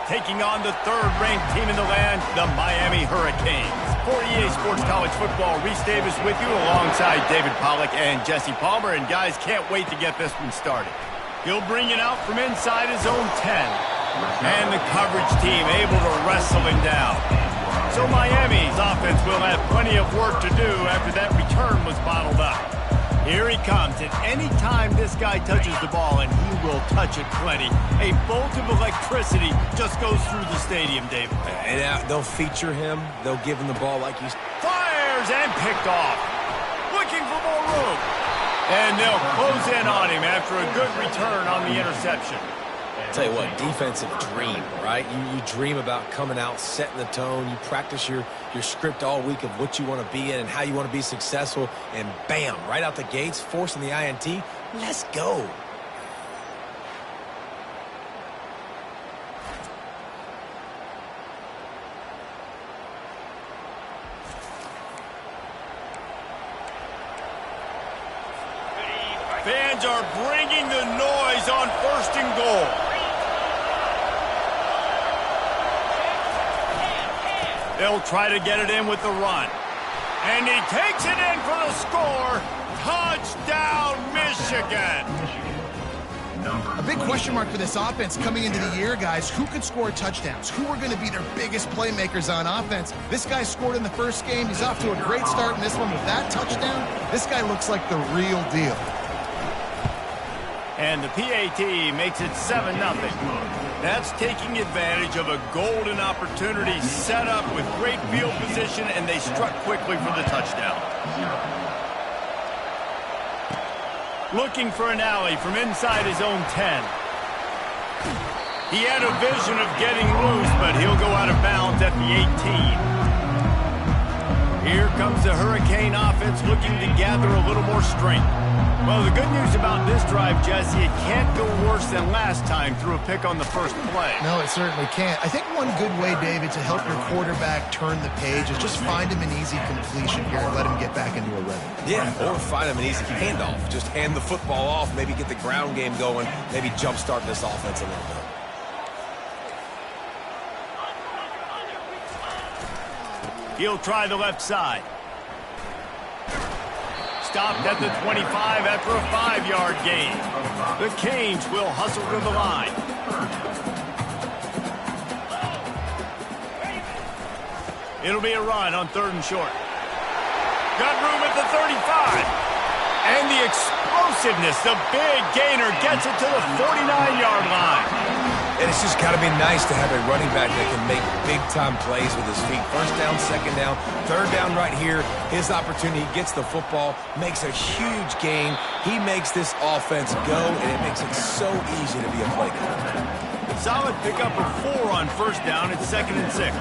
taking on the third-ranked team in the land, the Miami Hurricanes. For EA Sports College Football, Reese Davis with you alongside David Pollack and Jesse Palmer. And guys, can't wait to get this one started. He'll bring it out from inside his own 10. And the coverage team able to wrestle him down. So Miami's offense will have plenty of work to do after that return was bottled up. Here he comes, and any time this guy touches the ball, and he will touch it plenty, a bolt of electricity just goes through the stadium, David. And they'll feature him. They'll give him the ball like he's... Fires and picked off. Looking for more room. And they'll close in on him after a good return on the interception. Tell you what, defensive dream, right? You dream about coming out, setting the tone. You practice your script all week of what you want to be in and how you want to be successful. And bam, right out the gates, forcing the INT. Let's go. Fans are bringing the noise on 1st and goal. They'll try to get it in with the run. And he takes it in for the score. Touchdown, Michigan. A big question mark for this offense coming into the year, guys. Who could score touchdowns? Who are going to be their biggest playmakers on offense? This guy scored in the first game. He's off to a great start in this one with that touchdown. This guy looks like the real deal. And the PAT makes it 7-0. That's taking advantage of a golden opportunity set up with great field position, and they struck quickly for the touchdown. Looking for an alley from inside his own 10. He had a vision of getting loose, but he'll go out of bounds at the 18. Here comes the Hurricane offense looking to gather a little more strength. Well, the good news about this drive, Jesse, it can't go worse than last time through a pick on the first play. No, it certainly can't. I think one good way, David, to help your quarterback turn the page is just find him an easy completion here and let him get back into a rhythm. Yeah, or find him an easy handoff. Just hand the football off, maybe get the ground game going, maybe jumpstart this offense a little bit. He'll try the left side. Stopped at the 25 after a 5-yard gain. The Canes will hustle to the line. It'll be a run on 3rd and short. Got room at the 35. And the explosiveness, the big gainer gets it to the 49-yard line. And it's just got to be nice to have a running back that can make big-time plays with his feet. 1st down, 2nd down, 3rd down right here. His opportunity, he gets the football, makes a huge gain. He makes this offense go, and it makes it so easy to be a playmaker. Solid pickup of 4 on 1st down at 2nd and 6.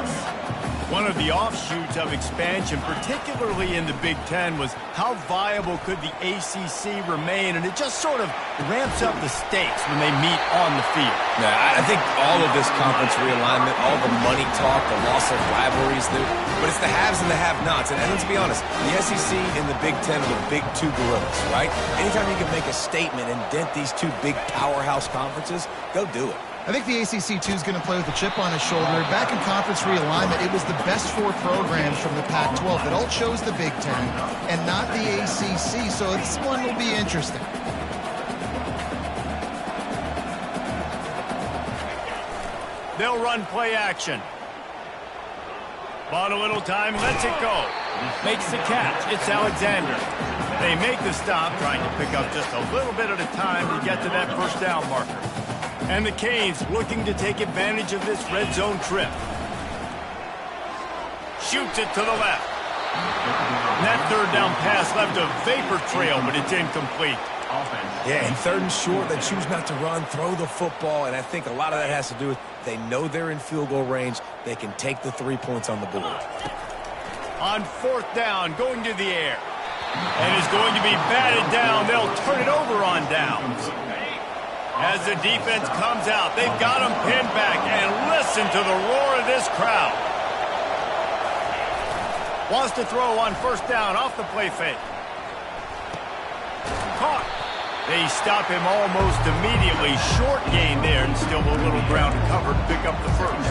One of the offshoots of expansion, particularly in the Big Ten, was how viable could the ACC remain, and it just sort of ramps up the stakes when they meet on the field. Now, I think all of this conference realignment, all the money talk, the loss of rivalries, but it's the haves and the have-nots. And let's be honest, the SEC and the Big Ten are the big two gorillas, right? Anytime you can make a statement and dent these two big powerhouse conferences, go do it. I think the ACC, too, is going to play with a chip on his shoulder. Back in conference realignment, it was the best 4 programs from the Pac-12 that all chose the Big Ten and not the ACC, so this one will be interesting. They'll run play action. Bought a little time, lets it go. Makes the catch. It's Alexander. They make the stop, trying to pick up just a little bit at a time to get to that 1st down marker. And the Canes looking to take advantage of this red zone trip. Shoots it to the left. And that 3rd down pass left a vapor trail, but it's incomplete. Yeah, and 3rd and short, they choose not to run, throw the football, and I think a lot of that has to do with they know they're in field goal range. They can take the 3 points on the board. On 4th down, going to the air. And is going to be batted down. They'll turn it over on downs. As the defense comes out, they've got him pinned back, and listen to the roar of this crowd. Wants to throw on 1st down off the play fake. Caught. They stop him almost immediately. Short gain there, and still a little ground to cover to pick up the 1st.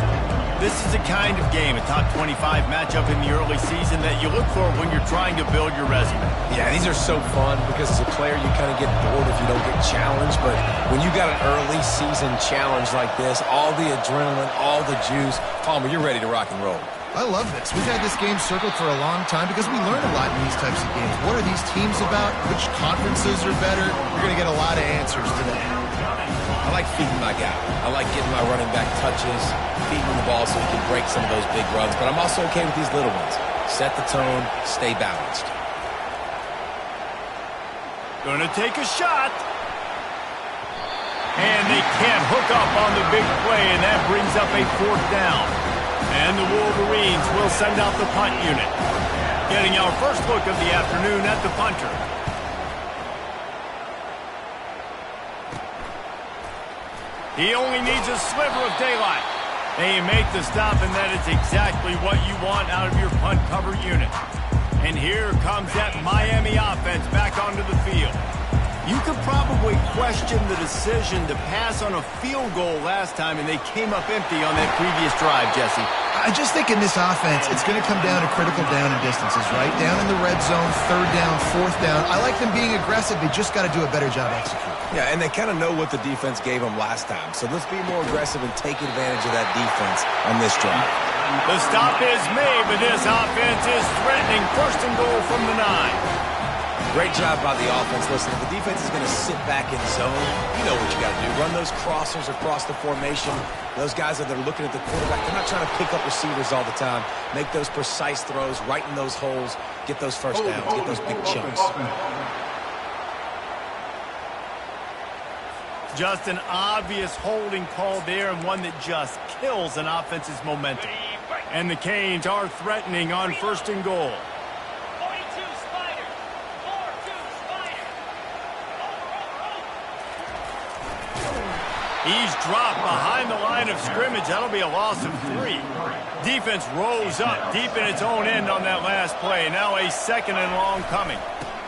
This is the kind of game, a top 25 matchup in the early season, that you look for when you're trying to build your resume. Yeah, these are so fun because as a player you kind of get bored if you don't get challenged. But when you got an early season challenge like this, all the adrenaline, all the juice, Palmer, you're ready to rock and roll. I love this. We've had this game circled for a long time because we learn a lot in these types of games. What are these teams about? Which conferences are better? You're going to get a lot of answers today. I like feeding my guy. I like getting my running back touches, feeding the ball so he can break some of those big runs. But I'm also okay with these little ones. Set the tone, stay balanced. Gonna take a shot. And they can't hook up on the big play, and that brings up a 4th down. And the Wolverines will send out the punt unit. Getting our first look of the afternoon at the punter. He only needs a sliver of daylight. They make the stop, and that is exactly what you want out of your punt cover unit. And here comes that Miami offense back onto the field. You could probably question the decision to pass on a field goal last time, and they came up empty on that previous drive, Jesse. I just think in this offense, it's going to come down to critical down and distances, right? Down in the red zone, 3rd down, 4th down. I like them being aggressive. They just got to do a better job executing. Yeah, and they kind of know what the defense gave them last time. So let's be more aggressive and take advantage of that defense on this drive. The stop is made, but this offense is threatening 1st and goal from the 9. Great job by the offense. Listen, if the defense is going to sit back in zone, you know what you got to do. Run those crossers across the formation. Those guys that are looking at the quarterback, they're not trying to pick up receivers all the time. Make those precise throws, right in those holes, get those first downs, get those big chunks. Just an obvious holding call there, and one that just kills an offense's momentum. And the Canes are threatening on 1st and goal. He's dropped behind the line of scrimmage. That'll be a loss of 3. Defense rose up deep in its own end on that last play. Now a 2nd and long coming.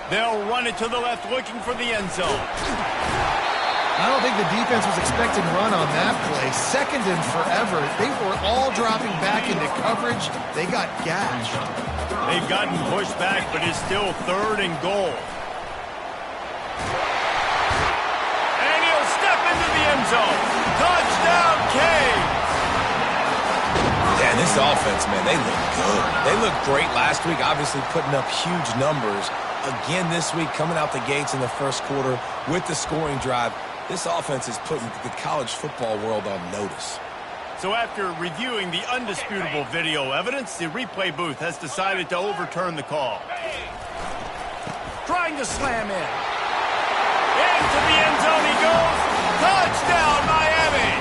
They'll run it to the left, looking for the end zone. I don't think the defense was expecting run on that play. 2nd and forever. They were all dropping back into coverage. They got gashed. They've gotten pushed back, but it's still 3rd and goal. End zone. Touchdown, Canes! Yeah, and this offense, man, they look good. They looked great last week, obviously putting up huge numbers. Again this week, coming out the gates in the 1st quarter with the scoring drive. This offense is putting the college football world on notice. So after reviewing the undisputable video evidence, the replay booth has decided to overturn the call. Trying to slam in. Into the end zone he goes. Touchdown, Miami!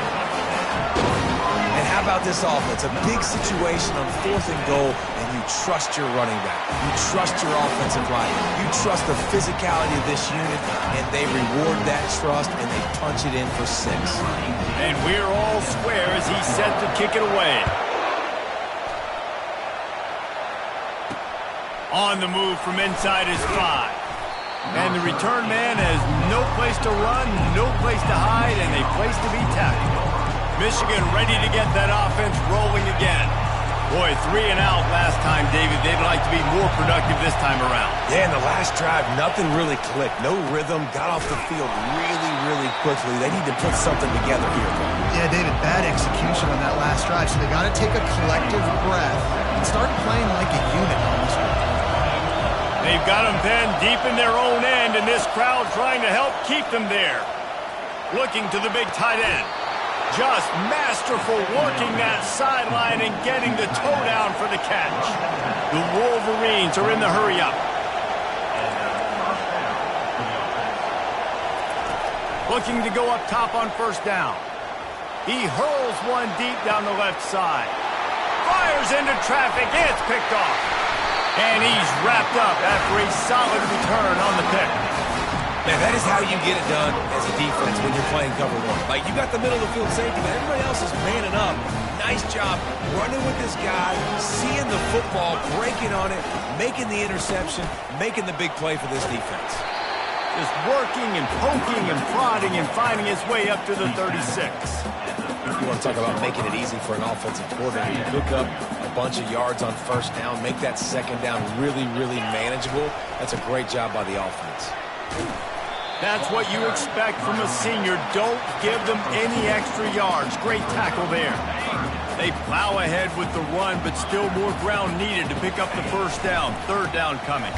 And how about this offense? A big situation on 4th and goal, and you trust your running back. You trust your offensive line. You trust the physicality of this unit, and they reward that trust, and they punch it in for 6. And we're all square as he's set to kick it away. On the move from inside his 5. And the return man has no place to run, no place to hide, and a place to be tackled. Michigan ready to get that offense rolling again. Boy, 3 and out last time, David. They'd like to be more productive this time around. Yeah, in the last drive, nothing really clicked. No rhythm, got off the field really, really quickly. They need to put something together here. Yeah, David, bad execution on that last drive, so they got to take a collective breath and start playing like a unit on this one. They've got them pinned deep in their own end, and this crowd trying to help keep them there. Looking to the big tight end. Just masterful working that sideline and getting the toe down for the catch. The Wolverines are in the hurry-up. Looking to go up top on 1st down. He hurls one deep down the left side. Fires into traffic. It's picked off. And he's wrapped up after a solid return on the pick. Man, that is how you get it done as a defense when you're playing cover 1. Like, you got the middle of the field safety, but everybody else is manning up. Nice job running with this guy, seeing the football, breaking on it, making the interception, making the big play for this defense. Just working and poking and prodding and finding his way up to the 36. You want to talk about making it easy for an offensive coordinator. You pick up a bunch of yards on first down, make that second down really, really manageable. That's a great job by the offense. That's what you expect from a senior. Don't give them any extra yards. Great tackle there. They plow ahead with the run, but still more ground needed to pick up the first down. Third down coming.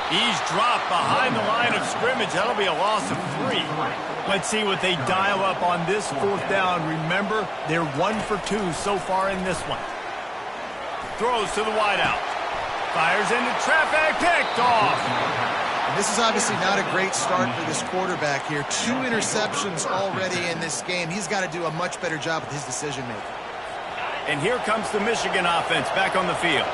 He's dropped behind the line of scrimmage. That'll be a loss of 3. Let's see what they dial up on this fourth down. Remember, they're 1 for 2 so far in this one. Throws to the wideout. Fires into traffic. Picked off. And this is obviously not a great start for this quarterback here. 2 interceptions already in this game. He's got to do a much better job with his decision-making. And here comes the Michigan offense back on the field.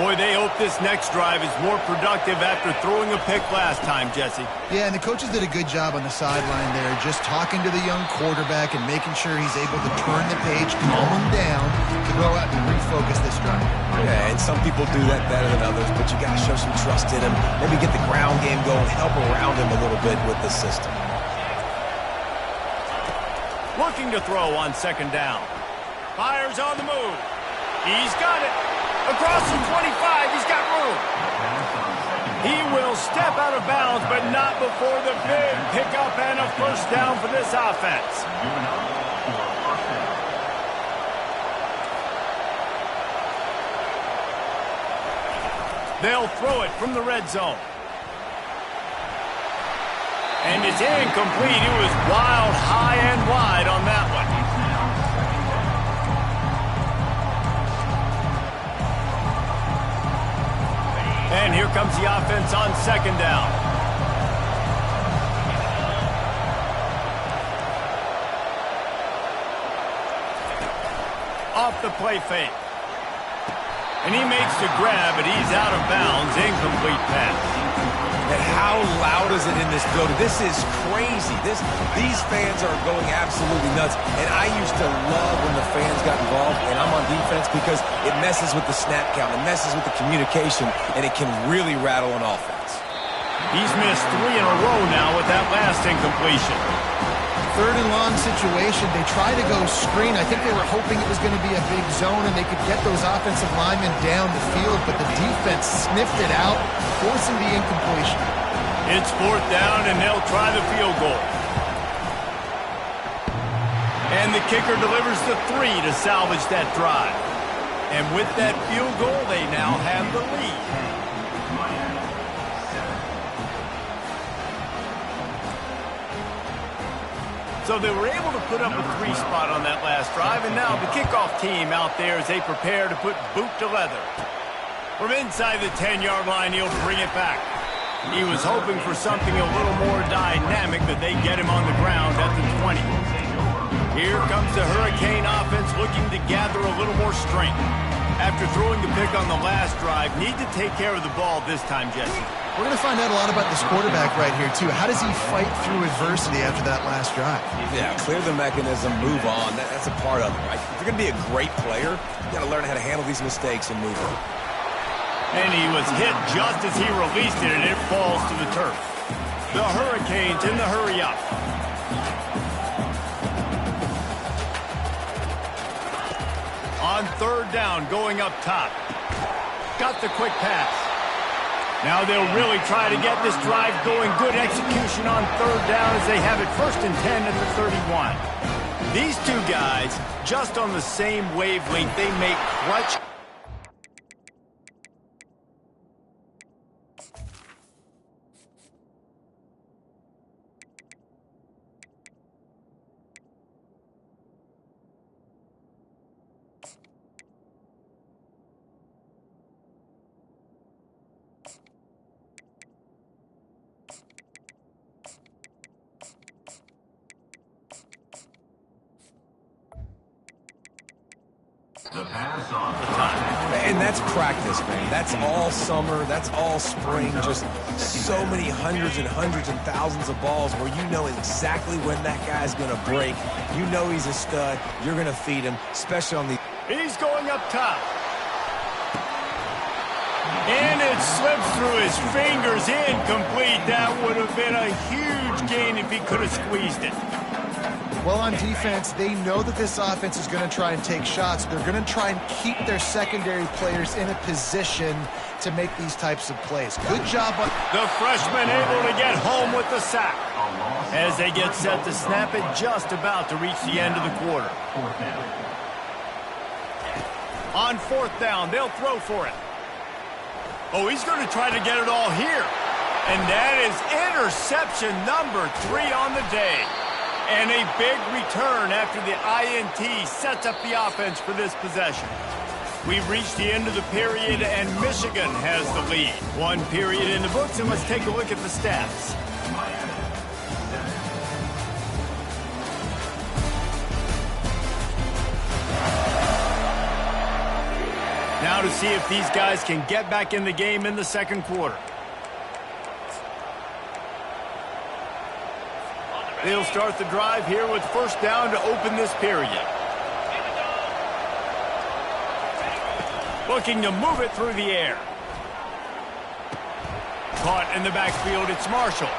Boy, they hope this next drive is more productive after throwing a pick last time, Jesse. Yeah, and the coaches did a good job on the sideline there, just talking to the young quarterback and making sure he's able to turn the page, calm him down, to go out and refocus this drive. Yeah, and some people do that better than others, but you got to show some trust in him. Maybe get the ground game going, help around him a little bit with the system. Looking to throw on second down. Fires on the move. He's got it. Across the 25, he's got room. He will step out of bounds, but not before the big pickup and a first down for this offense. They'll throw it from the red zone. And it's incomplete. It was wild, high and wide on that one. And here comes the offense on second down. Off the play fake. And he makes the grab, but he's out of bounds. Incomplete pass. And how loud is it in this building? This is crazy. These fans are going absolutely nuts. And I used to love when the fans got involved, and I'm on defense because it messes with the snap count. It messes with the communication, and it can really rattle an offense. He's missed 3 in a row now with that last incompletion. Third and long situation. They try to go screen. I think they were hoping it was going to be a big zone and they could get those offensive linemen down the field, but the defense sniffed it out, forcing the incompletion. It's fourth down, and they'll try the field goal. And the kicker delivers the 3 to salvage that drive. And with that field goal, they now have the lead. So they were able to put up a 3 spot on that last drive, and now the kickoff team out there as they prepare to put boot to leather. From inside the 10-yard line, he'll bring it back. He was hoping for something a little more dynamic, but they get him on the ground at the 20. Here comes the Hurricane offense looking to gather a little more strength. After throwing the pick on the last drive, need to take care of the ball this time, Jesse. We're going to find out a lot about this quarterback right here, too. How does he fight through adversity after that last drive? Yeah, clear the mechanism, move on. That's a part of it, right? If you're going to be a great player, you got to learn how to handle these mistakes and move on. And he was hit just as he released it, and it falls to the turf. The Hurricanes in the hurry-up. On third down, going up top. Got the quick pass. Now they'll really try to get this drive going. Good execution on third down as they have it 1st and 10 at the 31. These two guys, just on the same wavelength, they make clutch. And that's practice, man. That's all summer. That's all spring. Just so many hundreds and hundreds and thousands of balls where you know exactly when that guy's going to break. You know he's a stud. You're going to feed him, especially on the... He's going up top. And it slips through his fingers. Incomplete. That would have been a huge gain if he could have squeezed it. Well, on defense, they know that this offense is going to try and take shots. They're going to try and keep their secondary players in a position to make these types of plays. Good job. The freshman able to get home with the sack as they get set to snap it, just about to reach the end of the quarter. On fourth down, they'll throw for it. Oh, he's going to try to get it all here. And that is interception number 3 on the day. And a big return after the INT sets up the offense for this possession. We've reached the end of the period, and Michigan has the lead. 1 period in the books, and let's take a look at the stats. Now to see if these guys can get back in the game in the second quarter. They'll start the drive here with first down to open this period. Looking to move it through the air. Caught in the backfield, it's Marshall.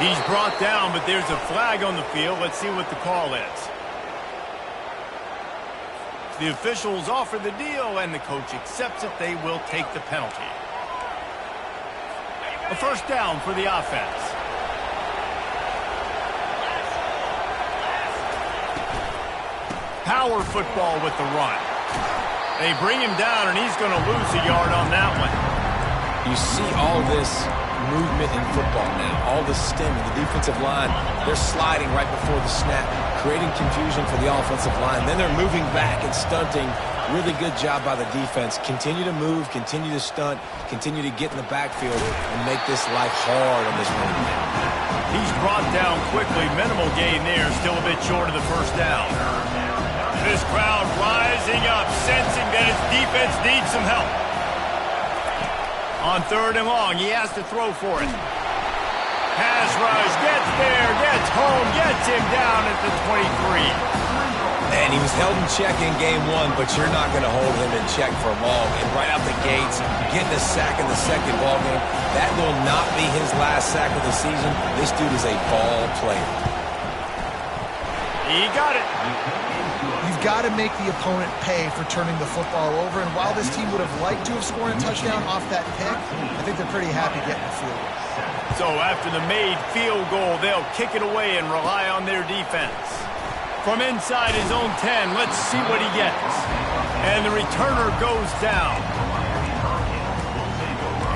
He's brought down, but there's a flag on the field. Let's see what the call is. The officials offer the deal, and the coach accepts it. They will take the penalty. A first down for the offense. Power football with the run. They bring him down, and he's going to lose a yard on that one. You see all this movement in football now. All the stemming, the defensive line, they're sliding right before the snap, creating confusion for the offensive line. Then they're moving back and stunting. Really good job by the defense. Continue to move, continue to stunt, continue to get in the backfield and make this life hard on this running back. He's brought down quickly. Minimal gain there, still a bit short of the first down. This crowd rising up, sensing that his defense needs some help. On third and long, he has to throw for it. Pass rush, gets there, gets home, gets him down at the 23. And he was held in check in game 1, but you're not going to hold him in check for long. And right out the gates, getting a sack in the second ball game, that will not be his last sack of the season. This dude is a ball player. He got it. You've got to make the opponent pay for turning the football over. And while this team would have liked to have scored a touchdown off that pick, I think they're pretty happy getting the field goal. So after the made field goal, they'll kick it away and rely on their defense. From inside his own 10, let's see what he gets. And the returner goes down.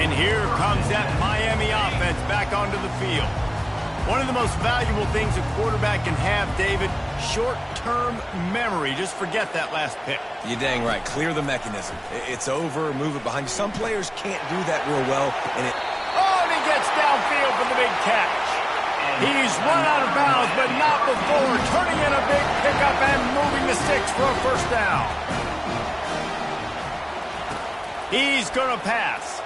And here comes that Miami offense back onto the field. One of the most valuable things a quarterback can have, David, short-term memory. Just forget that last pick. You're dang right. Clear the mechanism. It's over, move it behind you. Some players can't do that real well. And and he gets downfield for the big catch. He's run out of bounds, but not before turning in a big pickup and moving the sticks for a first down. He's going to pass.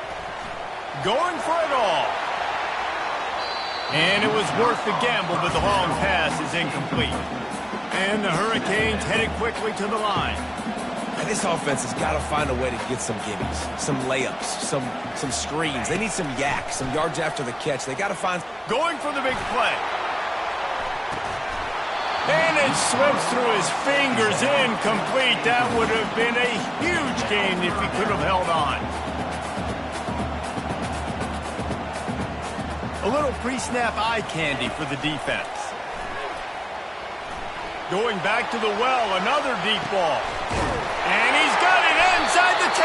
Going for it all. And it was worth the gamble, but the long pass is incomplete. And the Hurricanes headed quickly to the line. And this offense has got to find a way to get some gimmies, some layups, some screens. They need some yak, some yards after the catch. They got to find... Going for the big play. And it slips through his fingers, incomplete. That would have been a huge gain if he could have held on. A little pre-snap eye candy for the defense. Going back to the well, another deep ball. And he's got it inside the 10.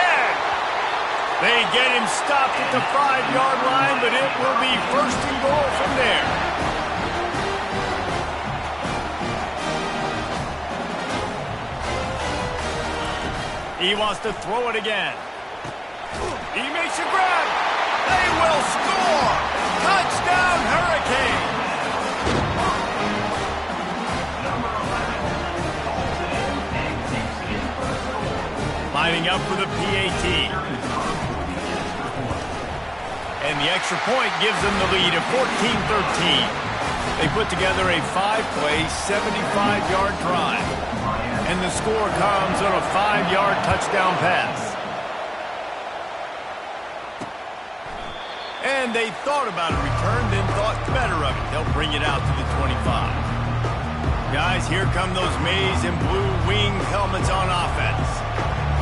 They get him stopped at the 5-yard line, but it will be first and goal from there. He wants to throw it again. He makes a grab. They will score. Touchdown, Hurricanes. Lining up for the PAT. And the extra point gives them the lead at 14-13. They put together a 5-play, 75-yard drive. And the score comes on a 5-yard touchdown pass. And they thought about a return, then thought better of it. They'll bring it out to the 25. Guys, here come those maize and blue winged helmets on offense.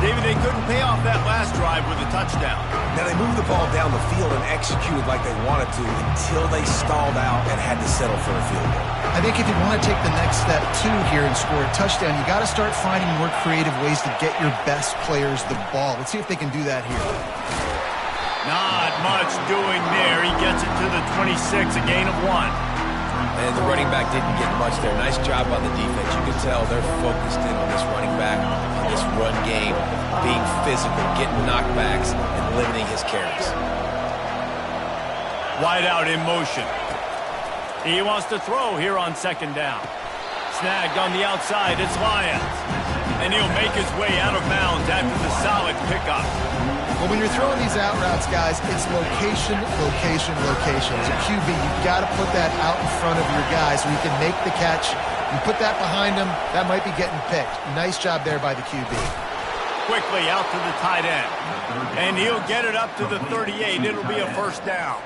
David, they couldn't pay off that last drive with a touchdown. Now, they moved the ball down the field and executed like they wanted to until they stalled out and had to settle for a field goal. I think if you want to take the next step, too, here and score a touchdown, you got to start finding more creative ways to get your best players the ball. Let's see if they can do that here. Not much doing there. He gets it to the 26, a gain of 1. And the running back didn't get much there. Nice job on the defense. You can tell they're focused in on this running back, on this run game, being physical, getting knockbacks, and limiting his carries. Wide out in motion. He wants to throw here on second down. Snagged on the outside. It's Lyons. And he'll make his way out of bounds after the solid pickup. Well, when you're throwing these out routes, guys, it's location, location, location. As a QB, you've got to put that out in front of your guy so he can make the catch. You put that behind him, that might be getting picked. Nice job there by the QB. Quickly out to the tight end. And he'll get it up to the 38. It'll be a first down.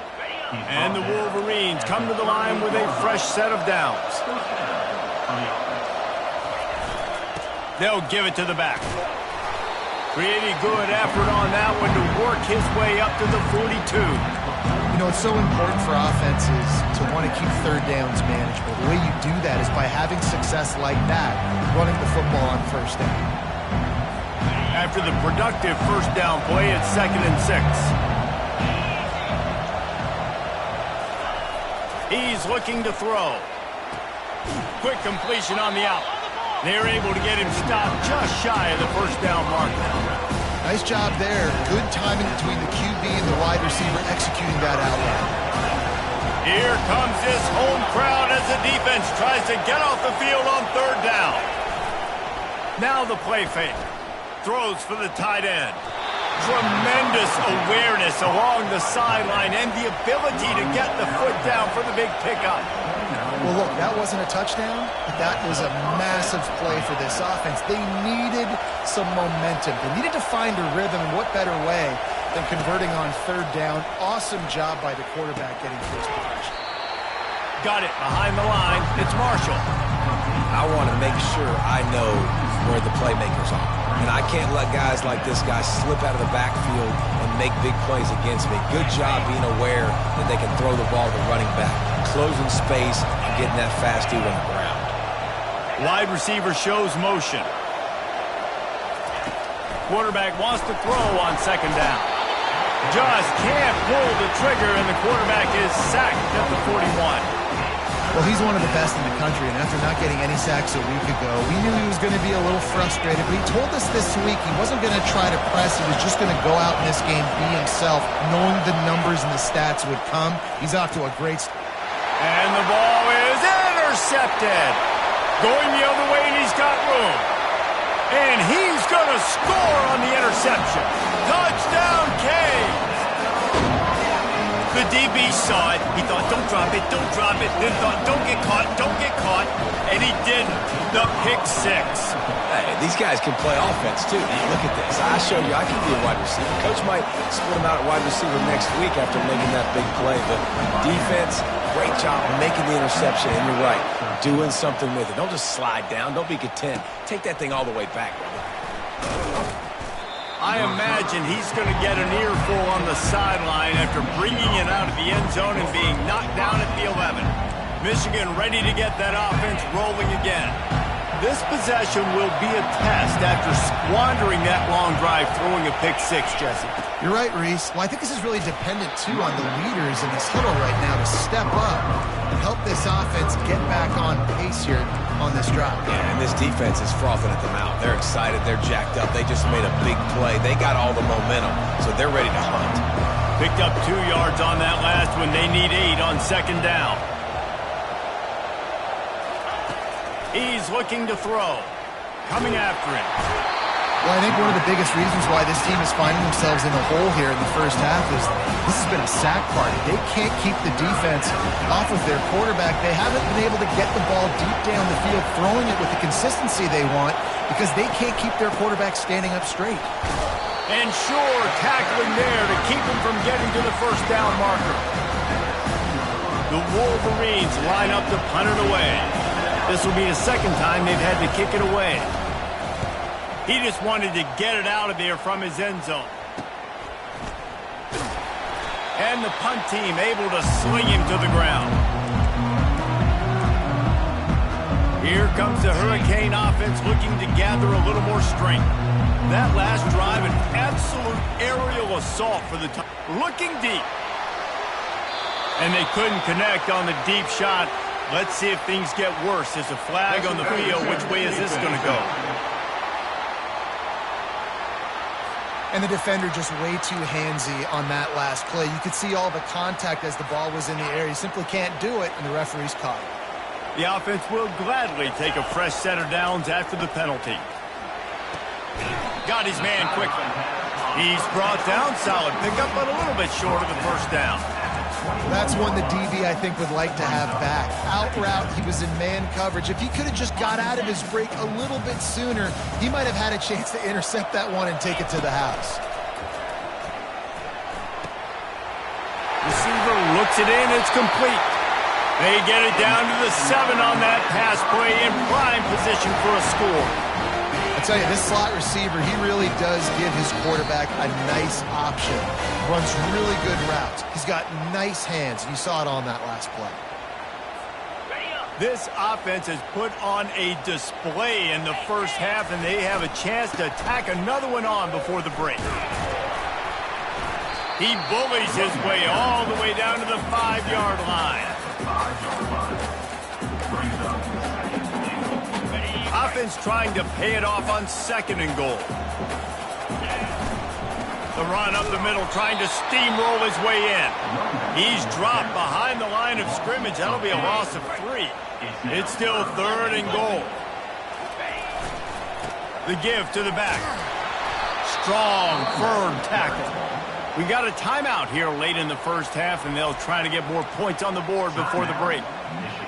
And the Wolverines come to the line with a fresh set of downs. They'll give it to the back. Pretty good effort on that one to work his way up to the 42. You know, it's so important for offenses to want to keep third downs manageable. The way you do that is by having success like that, running the football on first down. After the productive first down play, it's 2nd and 6. He's looking to throw. Quick completion on the out. They're able to get him stopped just shy of the first down marker. Nice job there. Good timing between the QB and the wide receiver executing that out route. Here comes this home crowd as the defense tries to get off the field on third down. Now the play fake. Throws for the tight end. Tremendous awareness along the sideline and the ability to get the foot down for the big pickup. Well, look, that wasn't a touchdown, but that was a massive play for this offense. They needed some momentum. They needed to find a rhythm, and what better way than converting on third down. Awesome job by the quarterback getting to his position. Got it behind the line. It's Marshall. I want to make sure I know where the playmakers are. And I can't let guys like this guy slip out of the backfield and make big plays against me. Good job being aware that they can throw the ball to running back, closing space, and getting that fast dude on the ground. Wide receiver shows motion. Quarterback wants to throw on second down. Just can't pull the trigger, and the quarterback is sacked at the 41. Well, he's one of the best in the country, and after not getting any sacks a week ago, we knew he was going to be a little frustrated, but he told us this week he wasn't going to try to press. He was just going to go out in this game, be himself, knowing the numbers and the stats would come. He's off to a great start. And the ball is intercepted. Going the other way, and he's got room. And he's going to score on the interception. Touchdown, Canes! The DB saw it. He thought, don't drop it, don't drop it. Then thought, don't get caught, don't get caught. And he didn't. The pick six. Hey, these guys can play offense, too. Look at this. I show you I can be a wide receiver. Coach might split him out at wide receiver next week after making that big play. But defense, great job making the interception. And you're right, doing something with it. Don't just slide down. Don't be content. Take that thing all the way back. I imagine he's going to get an earful on the sideline after bringing it out of the end zone and being knocked down at the 11. Michigan ready to get that offense rolling again. This possession will be a test after squandering that long drive throwing a pick six, Jesse. You're right, Reese. Well, I think this is really dependent, too, on the leaders in this huddle right now to step up and help this offense get back on pace here on this drive. Yeah, and this defense is frothing at the mouth. They're excited. They're jacked up. They just made a big play. They got all the momentum, so they're ready to hunt. Picked up 2 yards on that last one. They need 8 on second down. He's looking to throw. Coming after him. Well, I think one of the biggest reasons why this team is finding themselves in the hole here in the first half is this has been a sack party. They can't keep the defense off of their quarterback. They haven't been able to get the ball deep down the field, throwing it with the consistency they want because they can't keep their quarterback standing up straight. And sure, tackling there to keep him from getting to the first down marker. The Wolverines line up to punt it away. This will be the second time they've had to kick it away. He just wanted to get it out of there from his end zone. And the punt team able to sling him to the ground. Here comes the Hurricane offense looking to gather a little more strength. That last drive, an absolute aerial assault for the time. Looking deep. And they couldn't connect on the deep shot. Let's see if things get worse. There's a flag on the field. Which way is this going to go? And the defender just way too handsy on that last play. You could see all the contact as the ball was in the air. He simply can't do it, and the referee's caught it. The offense will gladly take a fresh set of downs after the penalty. Got his man quickly. He's brought down. Solid pickup, but a little bit short of the first down. That's one the DB, I think, would like to have back. Out route, he was in man coverage. If he could have just got out of his break a little bit sooner, he might have had a chance to intercept that one and take it to the house. Receiver looks it in. It's complete. They get it down to the 7 on that pass play in prime position for a score. I tell you, this slot receiver, he really does give his quarterback a nice option. Runs really good routes. He's got nice hands. You saw it on that last play. This offense has put on a display in the first half, and they have a chance to tack another one on before the break. He bullies his way all the way down to the 5-yard line. Offense trying to pay it off on 2nd and goal. The run up the middle, trying to steamroll his way in. He's dropped behind the line of scrimmage. That'll be a loss of 3. It's still 3rd and goal. The give to the back. Strong, firm tackle. We got a timeout here late in the first half, and they'll try to get more points on the board before the break.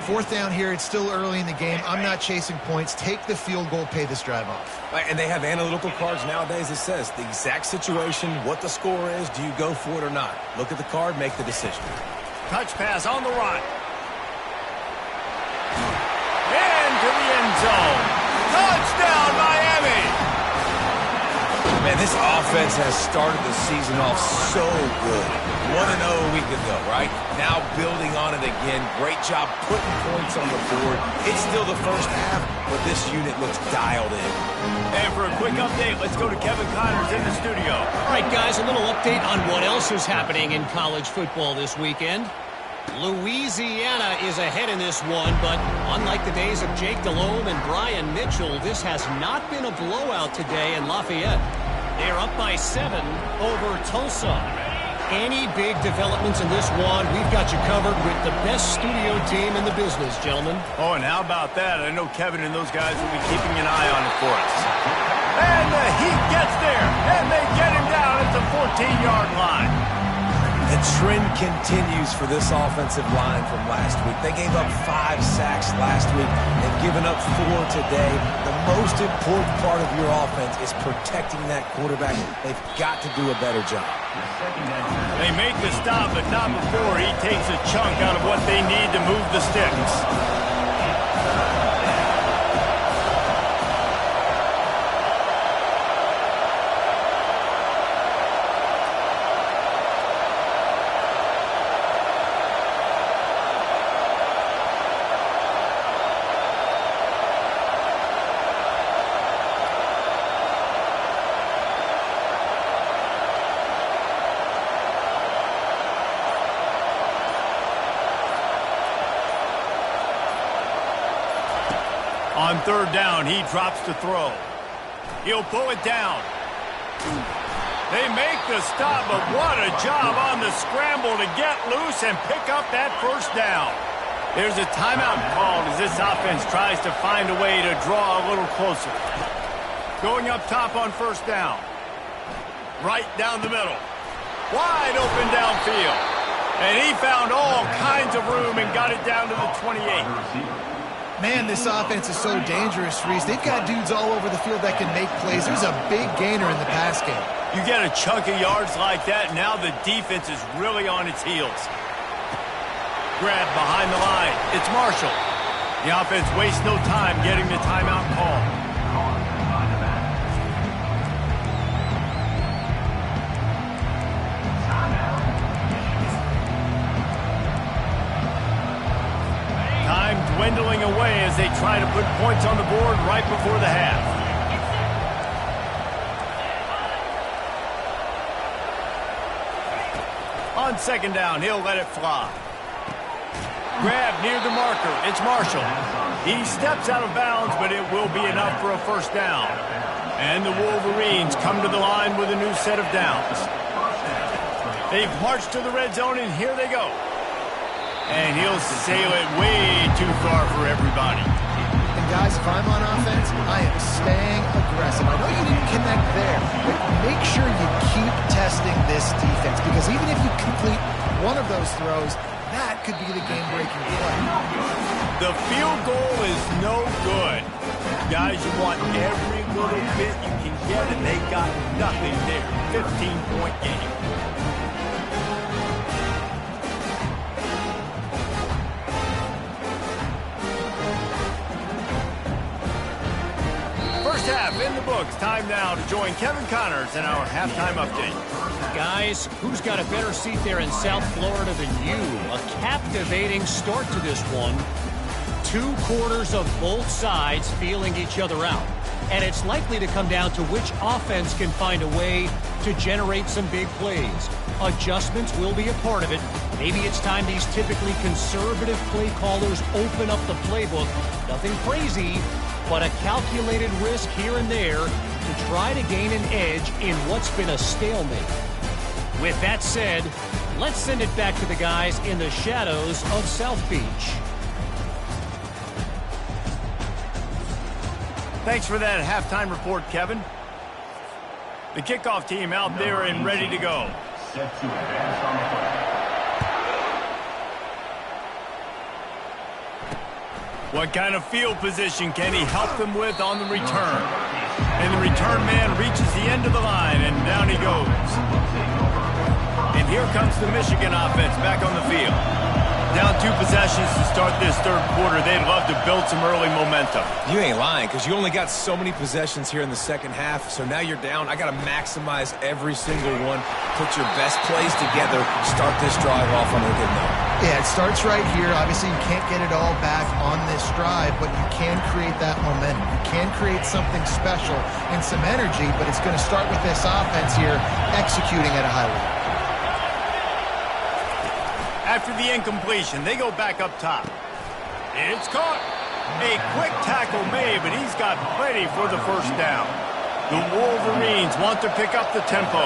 4th down here. It's still early in the game. I'm not chasing points. Take the field goal, pay this drive off. And they have analytical cards nowadays that says the exact situation, what the score is, do you go for it or not? Look at the card, make the decision. Touch pass on the run. Into the end zone. Touchdown, Miami! Man, this offense has started the season off so good. 1-0 a week ago, right? Now building on it again. Great job putting points on the board. It's still the first half, but this unit looks dialed in. And for a quick update, let's go to Kevin Connors in the studio. All right, guys, a little update on what else is happening in college football this weekend. Louisiana is ahead in this one, but unlike the days of Jake Delhomme and Brian Mitchell, this has not been a blowout today in Lafayette. They're up by 7 over Tulsa. Any big developments in this one, we've got you covered with the best studio team in the business, gentlemen. Oh, and how about that? I know Kevin and those guys will be keeping an eye on it for us. And the Heat gets there, and they get him down at the 14-yard line. The trend continues for this offensive line from last week. They gave up 5 sacks last week. They've given up 4 today. The most important part of your offense is protecting that quarterback. They've got to do a better job. They make the stop, but not before he takes a chunk out of what they need to move the sticks. On 3rd down, he drops to throw. He'll pull it down. They make the stop, but what a job on the scramble to get loose and pick up that first down. There's a timeout called as this offense tries to find a way to draw a little closer. Going up top on 1st down. Right down the middle. Wide open downfield. And he found all kinds of room and got it down to the 28. Man, this offense is so dangerous, Reese. They've got dudes all over the field that can make plays. There's a big gainer in the pass game. You get a chunk of yards like that, now the defense is really on its heels. Grab behind the line. It's Marshall. The offense wastes no time getting the timeout call. Time dwindling away as they try to put points on the board right before the half. On second down, he'll let it fly. Grab near the marker. It's Marshall. He steps out of bounds, but it will be enough for a first down. And the Wolverines come to the line with a new set of downs. They've marched to the red zone, and here they go. And he'll sail it way too far for everybody. And guys, if I'm on offense, I am staying aggressive. I know you didn't connect there, but make sure you keep testing this defense, because even if you complete one of those throws, that could be the game-breaking play. The field goal is no good. Guys, you want every little bit you can get, and they got nothing there. 15-point game. First half in the books. Time now to join Kevin Connors in our halftime update. Guys, who's got a better seat there in South Florida than you? A captivating start to this one. 2 quarters of both sides feeling each other out. And it's likely to come down to which offense can find a way to generate some big plays. Adjustments will be a part of it. Maybe it's time these typically conservative play callers open up the playbook. Nothing crazy, but a calculated risk here and there to try to gain an edge in what's been a stalemate. With that said, let's send it back to the guys in the shadows of South Beach. Thanks for that halftime report, Kevin. The kickoff team out there and ready to go. Set to advance on the play. What kind of field position can he help them with on the return? And the return man reaches the end of the line, and down he goes. And here comes the Michigan offense back on the field. Down 2 possessions to start this third quarter. They'd love to build some early momentum. You ain't lying, because you only got so many possessions here in the second half, so now you're down. I got to maximize every single one, put your best plays together, start this drive off on a good note. Yeah, it starts right here. Obviously, you can't get it all back on this drive, but you can create that momentum. You can create something special and some energy, but it's going to start with this offense here executing at a high level. After the incompletion, they go back up top. It's caught. A quick tackle made, but he's got plenty for the first down. The Wolverines want to pick up the tempo.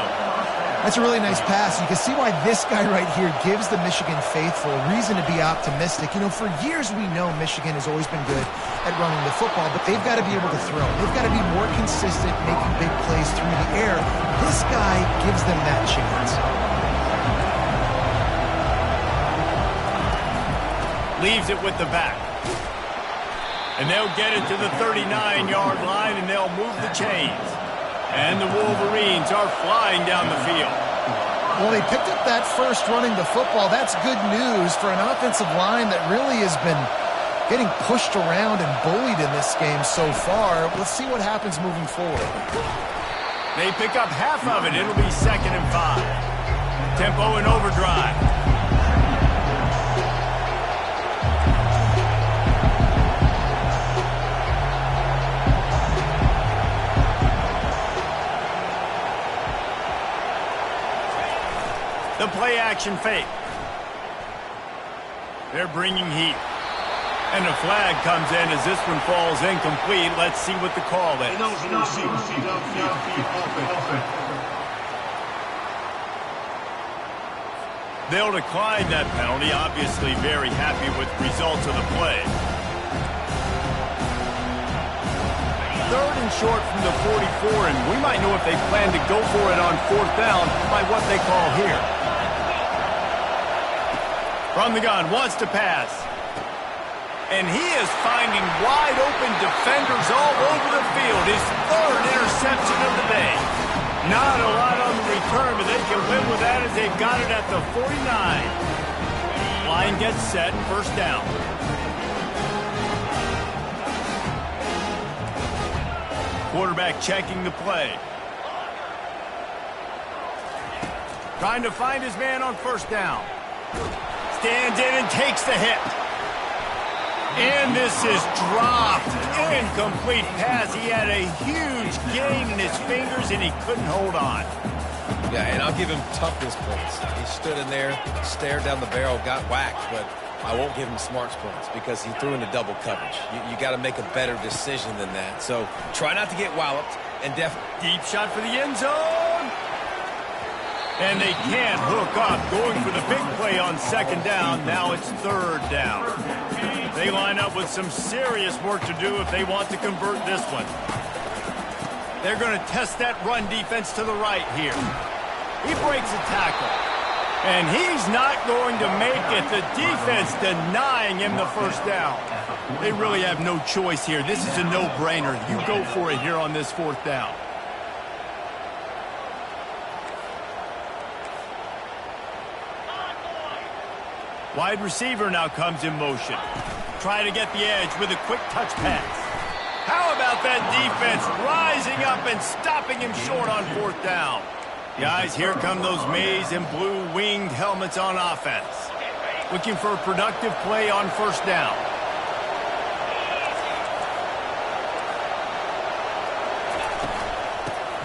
That's a really nice pass. You can see why this guy right here gives the Michigan faithful reason to be optimistic. You know, for years we know Michigan has always been good at running the football, but they've got to be able to throw. They've got to be more consistent, making big plays through the air. This guy gives them that chance. Leaves it with the back. And they'll get it to the 39-yard line, and they'll move the chains. And the Wolverines are flying down the field. Well, they picked up that first running the football. That's good news for an offensive line that really has been getting pushed around and bullied in this game so far. Let's see what happens moving forward. They pick up half of it. It'll be 2nd and 5. Tempo and overdrive. The play-action fake. They're bringing heat. And a flag comes in as this one falls incomplete. Let's see what the call is. They'll decline that penalty. Obviously very happy with the results of the play. 3rd and short from the 44, and we might know if they plan to go for it on 4th down by what they call here. From the gun, wants to pass. And he is finding wide open defenders all over the field. His 3rd interception of the day. Not a lot on the return, but they can live with that as they've got it at the 49. Line gets set, 1st down. Quarterback checking the play. Trying to find his man on first down. Stands in and takes the hit. And this is dropped. Incomplete pass. He had a huge gain in his fingers, and he couldn't hold on. Yeah, and I'll give him toughness points. He stood in there, stared down the barrel, got whacked, but I won't give him smarts points because he threw into double coverage. You got to make a better decision than that. So try not to get walloped, and deep shot for the end zone. And they can't hook up. Going for the big play on second down. Now it's third down. They line up with some serious work to do if they want to convert this one. They're going to test that run defense to the right here. He breaks a tackle. And he's not going to make it. The defense denying him the first down. They really have no choice here. This is a no-brainer. You go for it here on this fourth down. Wide receiver now comes in motion. Try to get the edge with a quick touch pass. How about that defense rising up and stopping him short on fourth down? Guys, here come those maize and blue winged helmets on offense. Looking for a productive play on first down.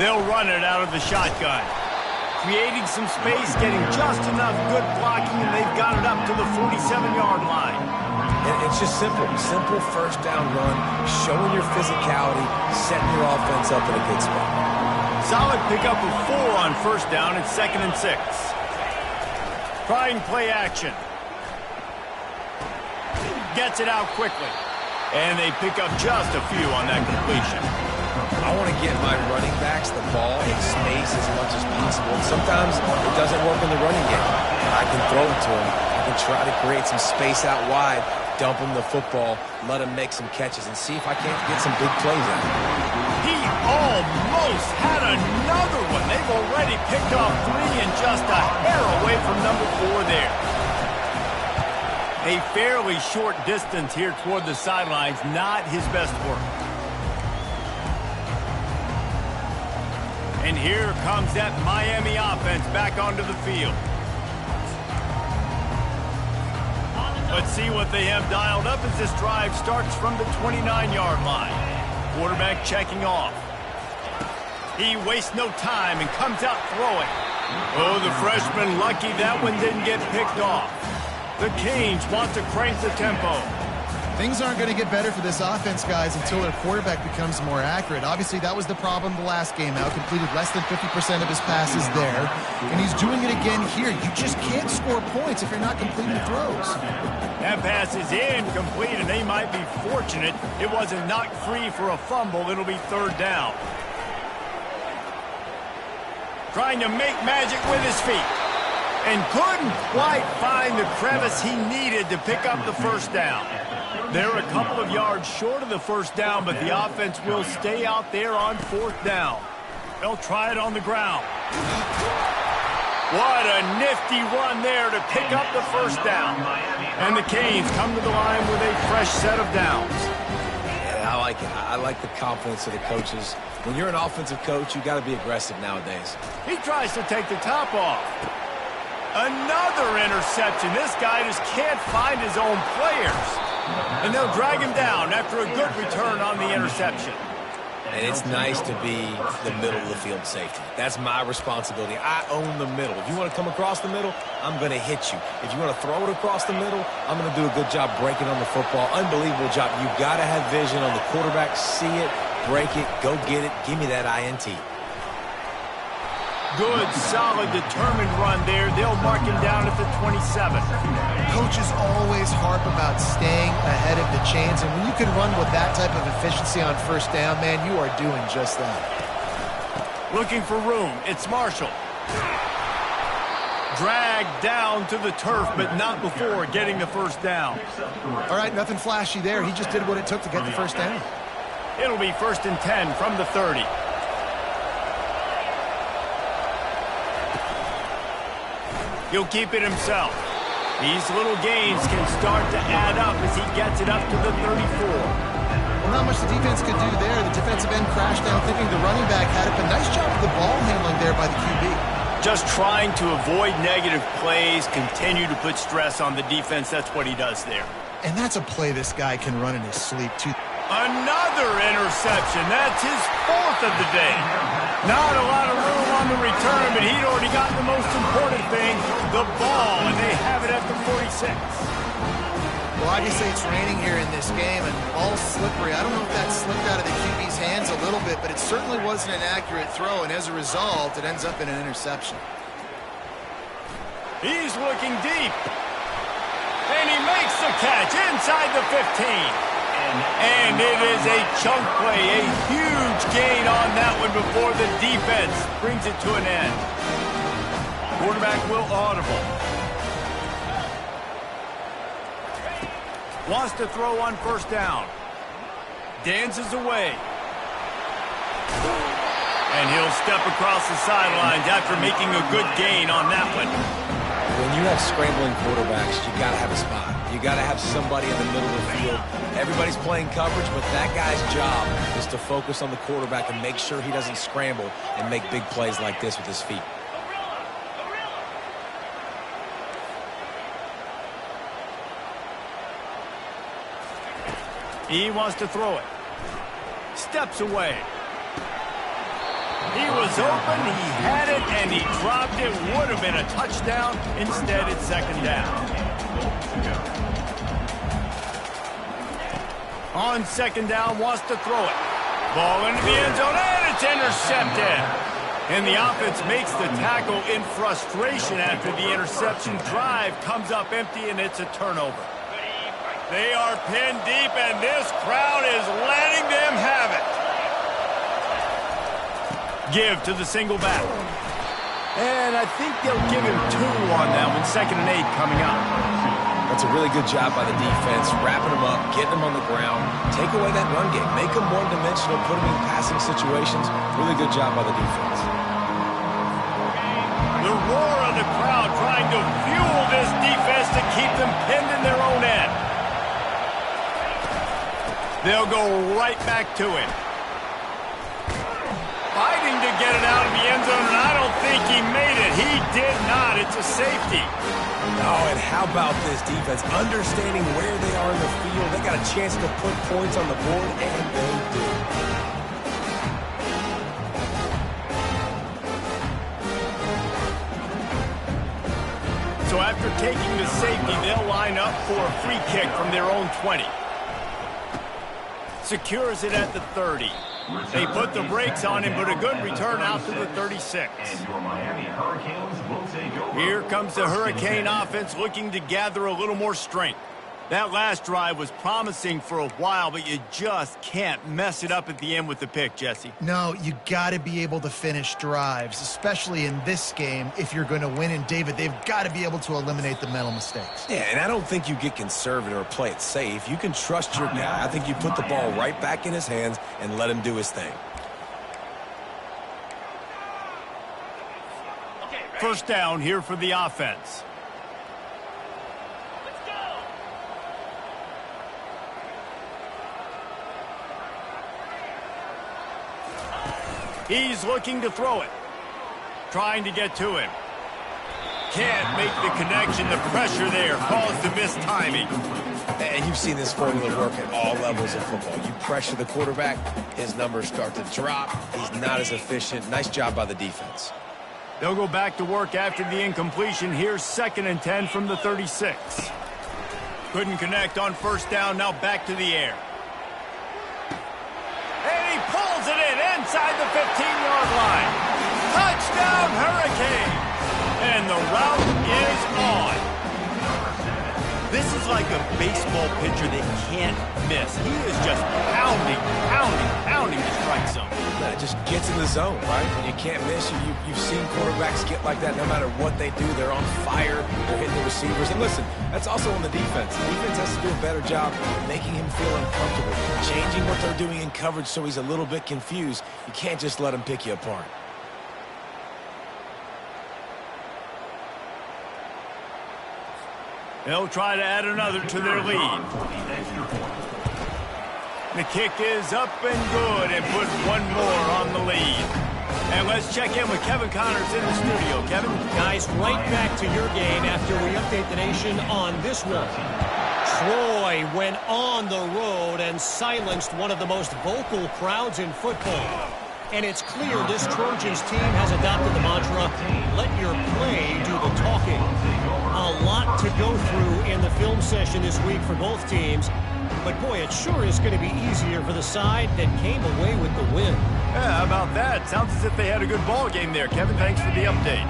They'll run it out of the shotgun. Creating some space, getting just enough good blocking, and they've got it up to the 47-yard line. And it's just simple. Simple first down run, showing your physicality, setting your offense up in a good spot. Solid pickup of 4 on first down and 2nd and 6. Trying play action. Gets it out quickly. And they pick up just a few on that completion. I want to get my running backs the ball in space as much as possible. And sometimes it doesn't work in the running game. I can throw it to him. I can try to create some space out wide, dump him the football, let him make some catches, and see if I can't get some big plays out of him. He almost had another one. They've already picked off 3 and just a hair away from number 4 there. A fairly short distance here toward the sidelines, not his best work. And here comes that Miami offense back onto the field. Let's see what they have dialed up as this drive starts from the 29-yard line. Quarterback checking off. He wastes no time and comes out throwing. Oh, the freshman lucky that one didn't get picked off. The Canes want to crank the tempo. Things aren't going to get better for this offense, guys, until their quarterback becomes more accurate. Obviously, that was the problem the last game out. Completed less than 50% of his passes there. And he's doing it again here. You just can't score points if you're not completing throws. That pass is incomplete, and they might be fortunate it wasn't knocked free for a fumble. It'll be third down. Trying to make magic with his feet. And couldn't quite find the crevice he needed to pick up the first down. They're a couple of yards short of the first down, but the offense will stay out there on fourth down. They'll try it on the ground. What a nifty run there to pick up the first down. And the Canes come to the line with a fresh set of downs. Yeah, I like it. I like the confidence of the coaches. When you're an offensive coach, you got to be aggressive nowadays. He tries to take the top off. Another interception. This guy just can't find his own players. And they'll drag him down after a good return on the interception. And it's nice to be the middle of the field safety. That's my responsibility. I own the middle. If you want to come across the middle, I'm going to hit you. If you want to throw it across the middle, I'm going to do a good job breaking on the football. Unbelievable job. You've got to have vision on the quarterback. See it, break it, go get it. Give me that INT. Good, solid, determined run there. They'll mark him down at the 27. Coaches always harp about staying ahead of the chains, and when you can run with that type of efficiency on first down, man, you are doing just that. Looking for room. It's Marshall. Dragged down to the turf, but not before getting the first down. All right, nothing flashy there. He just did what it took to get the first down. It'll be 1st and 10 from the 30. He'll keep it himself. These little gains can start to add up as he gets it up to the 34. Not much the defense could do there. The defensive end crashed down thinking the running back had it, but nice job with the ball handling there by the QB. Just trying to avoid negative plays, continue to put stress on the defense. That's what he does there. And that's a play this guy can run in his sleep, too. Another interception. That's his 4th of the day. Not a lot of room on the return, but he'd already gotten the most important thing, the ball, and they have it at the 46. Well, obviously it's raining here in this game, and ball's slippery. I don't know if that slipped out of the QB's hands a little bit, but it certainly wasn't an accurate throw, and as a result, it ends up in an interception. He's looking deep. And he makes the catch inside the 15. And it is a chunk play, a huge gain on that one before the defense brings it to an end. Quarterback will audible. Wants to throw on first down. Dances away. And he'll step across the sidelines after making a good gain on that one. When you have scrambling quarterbacks, you got to have a spot. You got to have somebody in the middle of the field. Everybody's playing coverage, but that guy's job is to focus on the quarterback and make sure he doesn't scramble and make big plays like this with his feet. He wants to throw it. Steps away. He was open, he had it, and he dropped it. Would have been a touchdown. Instead, it's second down. On second down, wants to throw it. Ball into the end zone, and it's intercepted. And the offense makes the tackle in frustration after the interception. Drive comes up empty, and it's a turnover. They are pinned deep, and this crowd is letting them have it. Give to the single back. And I think they'll give him 2 on that one. 2nd and 8 coming up. That's a really good job by the defense, wrapping them up, getting them on the ground, take away that run game, make them one-dimensional, put them in passing situations. Really good job by the defense. The roar of the crowd trying to fuel this defense to keep them pinned in their own end. They'll go right back to him. Fighting to get it out of the end zone, and I don't think he made it. He did not. It's a safety. Oh, and how about this defense? Understanding where they are in the field. They got a chance to put points on the board, and they do. So after taking the safety, they'll line up for a free kick from their own 20. Secures it at the 30. They put the brakes on him, but a good return out to the 36. Here comes the Hurricane offense looking to gather a little more strength. That last drive was promising for a while, but you just can't mess it up at the end with the pick, Jesse. No, you got to be able to finish drives, especially in this game if you're going to win. And, David, they've got to be able to eliminate the mental mistakes. Yeah, and I don't think you get conservative or play it safe. You can trust your guy. I think you put the ball right back in his hands and let him do his thing. First down here for the offense. He's looking to throw it. Trying to get to him. Can't make the connection. The pressure there caused the missed timing. And you've seen this formula work at all levels of football. You pressure the quarterback, his numbers start to drop. He's not as efficient. Nice job by the defense. They'll go back to work after the incompletion. Here's 2nd and 10 from the 36. Couldn't connect on first down. Now back to the air. And he pulls it in inside the 15-yard line. Touchdown, Hurricane. And the route is on. This is like a baseball pitcher that can't miss. He is just pounding the strike zone. It just gets in the zone, right? And you can't miss. You've seen quarterbacks get like that no matter what they do. They're on fire. They're hitting the receivers. And listen, that's also on the defense. The defense has to do a better job making him feel uncomfortable, changing what they're doing in coverage so he's a little bit confused. You can't just let him pick you apart. They'll try to add another to their lead. The kick is up and good and put one more on the lead. And let's check in with Kevin Connors in the studio. Kevin? Guys, right back to your game after we update the nation on this one. Troy went on the road and silenced one of the most vocal crowds in football. And it's clear this Trojans team has adopted the mantra, let your play do the talking. A lot to go through in the film session this week for both teams. But boy, it sure is going to be easier for the side that came away with the win. Yeah, how about that? Sounds as if they had a good ball game there. Kevin, thanks for the update.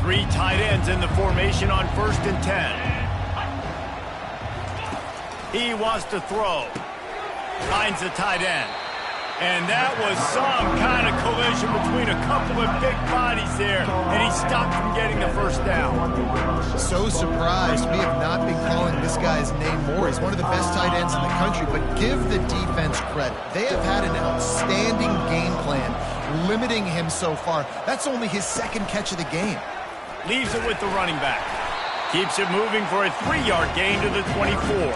3 tight ends in the formation on 1st and 10. He wants to throw. Finds the tight end. And that was some kind of collision between a couple of big bodies there, and he stopped from getting the first down. So surprised. We have not been calling this guy's name more. He's one of the best tight ends in the country, but give the defense credit. They have had an outstanding game plan, limiting him so far. That's only his 2nd catch of the game. Leaves it with the running back. Keeps it moving for a 3-yard gain to the 24.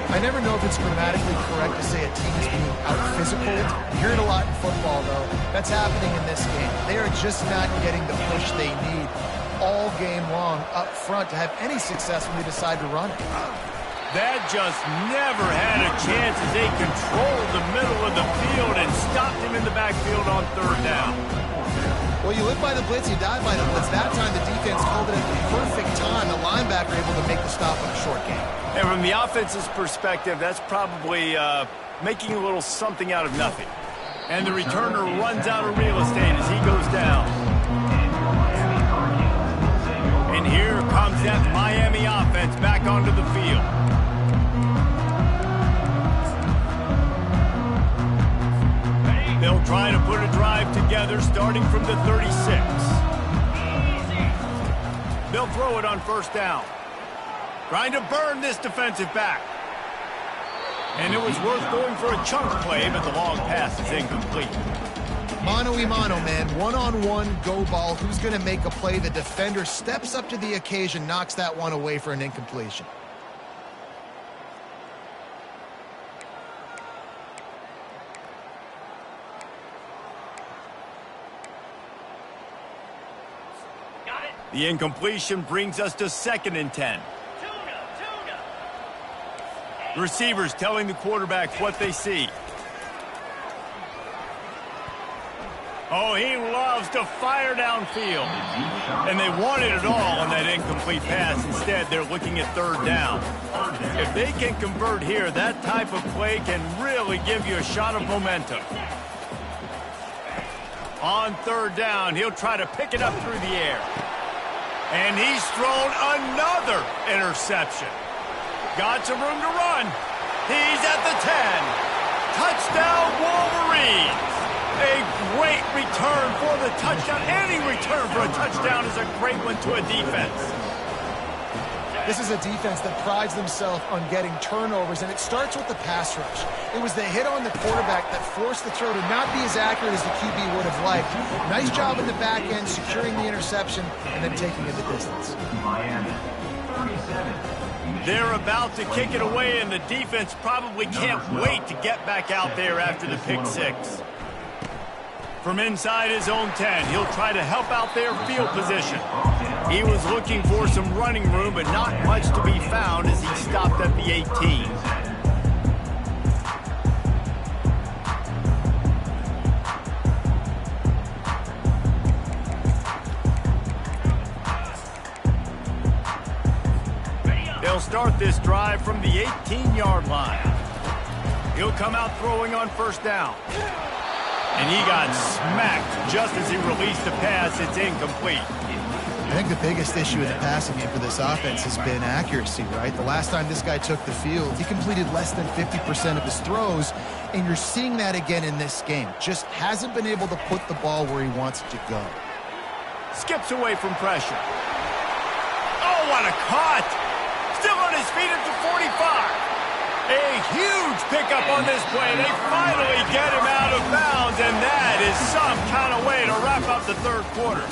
I never know if it's grammatically correct to say a team is being out-physical. You hear it a lot in football, though. That's happening in this game. They are just not getting the push they need all game long up front to have any success when they decide to run it. That just never had a chance as they controlled the middle of the field and stopped him in the backfield on 3rd down. Well, you live by the blitz, you die by the blitz. That time the defense called it at the perfect time. The linebacker able to make the stop on a short game. And from the offense's perspective, that's probably making a little something out of nothing. And the returner runs out of real estate as he goes down. And here comes that Miami offense back onto the field. They'll try to put a drive together starting from the 36. They'll throw it on 1st down. Trying to burn this defensive back. And it was worth going for a chunk play, but the long pass is incomplete. Mano-a-mano, man. One-on-one, go ball. Who's going to make a play? The defender steps up to the occasion, knocks that one away for an incompletion. The incompletion brings us to 2nd and 10. The receivers telling the quarterback what they see. Oh, he loves to fire downfield. And they wanted it all on that incomplete pass. Instead, they're looking at 3rd down. If they can convert here, that type of play can really give you a shot of momentum. On 3rd down, he'll try to pick it up through the air. And he's thrown another interception. Got some room to run. He's at the 10. Touchdown, Wolverines. A great return for the touchdown. Any return for a touchdown is a great one to a defense. This is a defense that prides themselves on getting turnovers, and it starts with the pass rush. It was the hit on the quarterback that forced the throw to not be as accurate as the QB would have liked. Nice job in the back end, securing the interception, and then taking it the distance. They're about to kick it away, and the defense probably can't wait to get back out there after the pick 6. From inside his own 10, he'll try to help out their field position. He was looking for some running room, but not much to be found as he stopped at the 18. They'll start this drive from the 18-yard line. He'll come out throwing on 1st down. And he got smacked just as he released the pass. It's incomplete. I think the biggest issue in the passing game for this offense has been accuracy, right? The last time this guy took the field, he completed less than 50% of his throws, and you're seeing that again in this game. Just hasn't been able to put the ball where he wants it to go. Skips away from pressure. Oh, what a cut! Still on his feet at the 45. A huge pickup on this play. They finally get him out of bounds, and that is some kind of way to wrap up the 3rd quarter.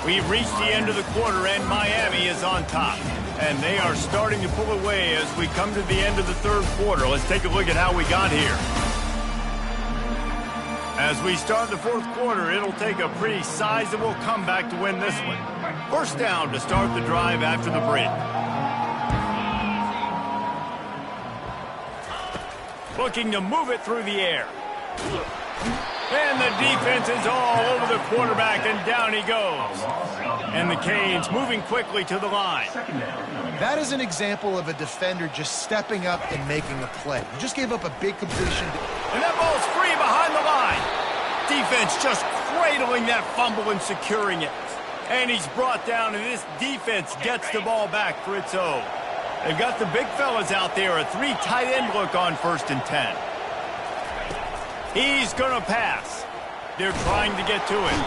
We've reached the end of the quarter, and Miami is on top. And they are starting to pull away as we come to the end of the 3rd quarter. Let's take a look at how we got here. As we start the fourth quarter, it'll take a pretty sizable comeback to win this one. First down to start the drive after the break. Looking to move it through the air. And the defense is all over the quarterback, and down he goes. And the Canes moving quickly to the line. That is an example of a defender just stepping up and making a play. He just gave up a big completion. And that ball's free behind the line. Defense just cradling that fumble and securing it. And he's brought down, and this defense gets the ball back for its own. They've got the big fellas out there, a 3 tight end look on 1st and 10. He's going to pass. They're trying to get to it.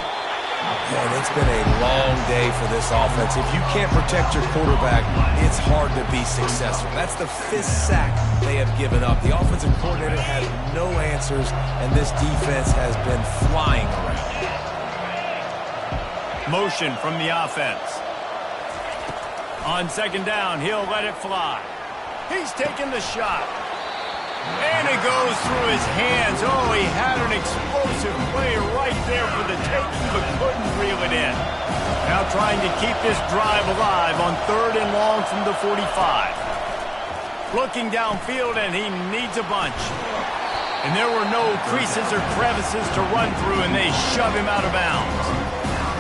Man, it's been a long day for this offense. If you can't protect your quarterback, it's hard to be successful. That's the 5th sack they have given up. The offensive coordinator has no answers, and this defense has been flying around. Motion from the offense. On 2nd down, he'll let it fly. He's taking the shot. And it goes through his hands. Oh, he had an explosive play right there for the taking, but couldn't reel it in. Now trying to keep this drive alive on 3rd and long from the 45. Looking downfield, and he needs a bunch. And there were no creases or crevices to run through, and they shove him out of bounds.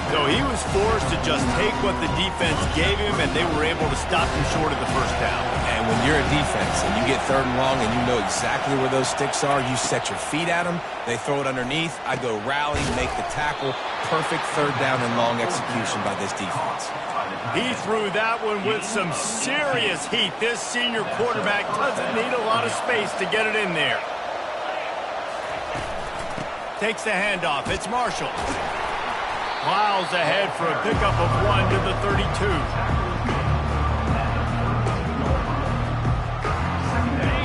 So he was forced to just take what the defense gave him, and they were able to stop him short of the 1st down. And when you're a defense and you get 3rd and long and you know exactly where those sticks are, you set your feet at them, they throw it underneath, I go rally, make the tackle. Perfect 3rd down and long execution by this defense. He threw that one with some serious heat. This senior quarterback doesn't need a lot of space to get it in there. Takes the handoff. It's Marshall. Miles ahead for a pickup of 1 to the 32.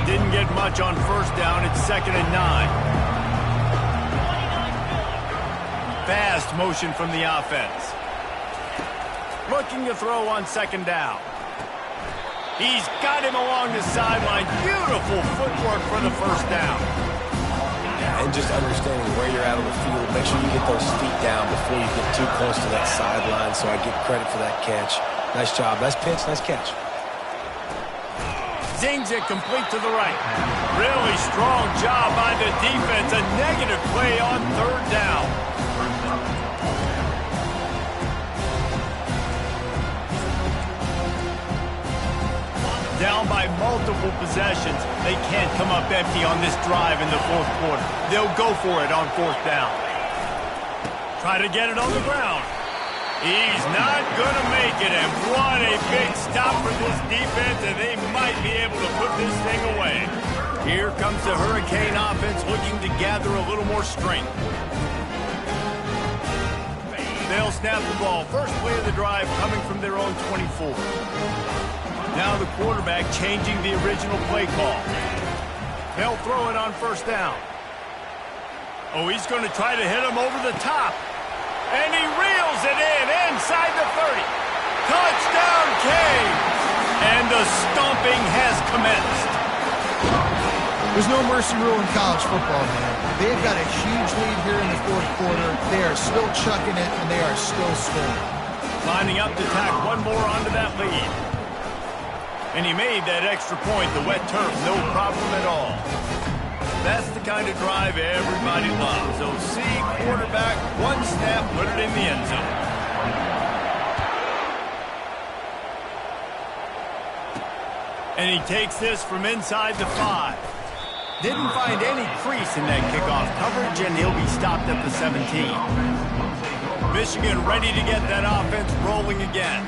Didn't get much on 1st down. It's 2nd and 9. Fast motion from the offense. Looking to throw on 2nd down. He's got him along the sideline. Beautiful footwork for the 1st down. And just understanding where you're at on the field, make sure you get those feet down before you get too close to that sideline, so I get credit for that catch. Nice job. Nice pitch. Nice catch. Zings it complete to the right. Really strong job by the defense. A negative play on 3rd down. Down by multiple possessions. They can't come up empty on this drive in the 4th quarter. They'll go for it on 4th down. Try to get it on the ground. He's not going to make it, and what a big stop for this defense, and they might be able to put this thing away. Here comes the Hurricane offense looking to gather a little more strength. They'll snap the ball. First play of the drive coming from their own 24. Now the quarterback changing the original play call. They'll throw it on 1st down. Oh, he's going to try to hit him over the top. And he reels it in inside the 30. Touchdown, Canes! And the stomping has commenced. There's no mercy rule in college football, man. They've got a huge lead here in the 4th quarter. They are still chucking it, and they are still scoring. Lining up to tack one more onto that lead. And he made that extra point, the wet turf, no problem at all. That's the kind of drive everybody loves. OC, quarterback, one snap, put it in the end zone. And he takes this from inside the 5. Didn't find any crease in that kickoff coverage, and he'll be stopped at the 17. Michigan ready to get that offense rolling again.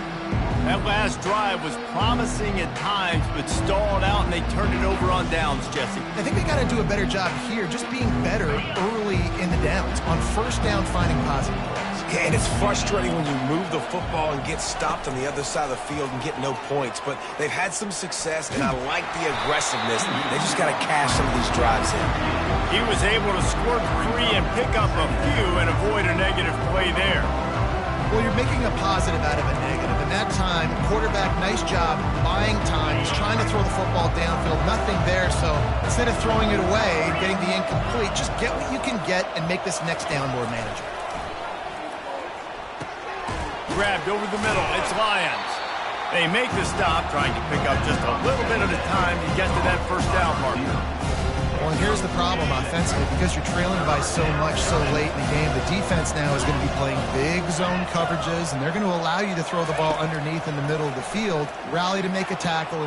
That last drive was promising at times, but stalled out, and they turned it over on downs, Jesse. I think they got to do a better job here, just being better early in the downs. On 1st down, finding positive plays. Yeah, and it's frustrating when you move the football and get stopped on the other side of the field and get no points. But they've had some success, and I like the aggressiveness. They just got to cash some of these drives in. He was able to squirt free and pick up a few and avoid a negative play there. Well, you're making a positive out of a negative. And that time, quarterback, nice job buying time. He's trying to throw the football downfield. Nothing there. So instead of throwing it away and getting the incomplete, just get what you can get and make this next down more manageable. Grabbed over the middle. It's Lions. They make the stop, trying to pick up just a little bit at a time to get to that first down mark. Well, and here's the problem offensively. Because you're trailing by so much so late in the game, the defense now is going to be playing big zone coverages, and they're going to allow you to throw the ball underneath in the middle of the field, rally to make a tackle.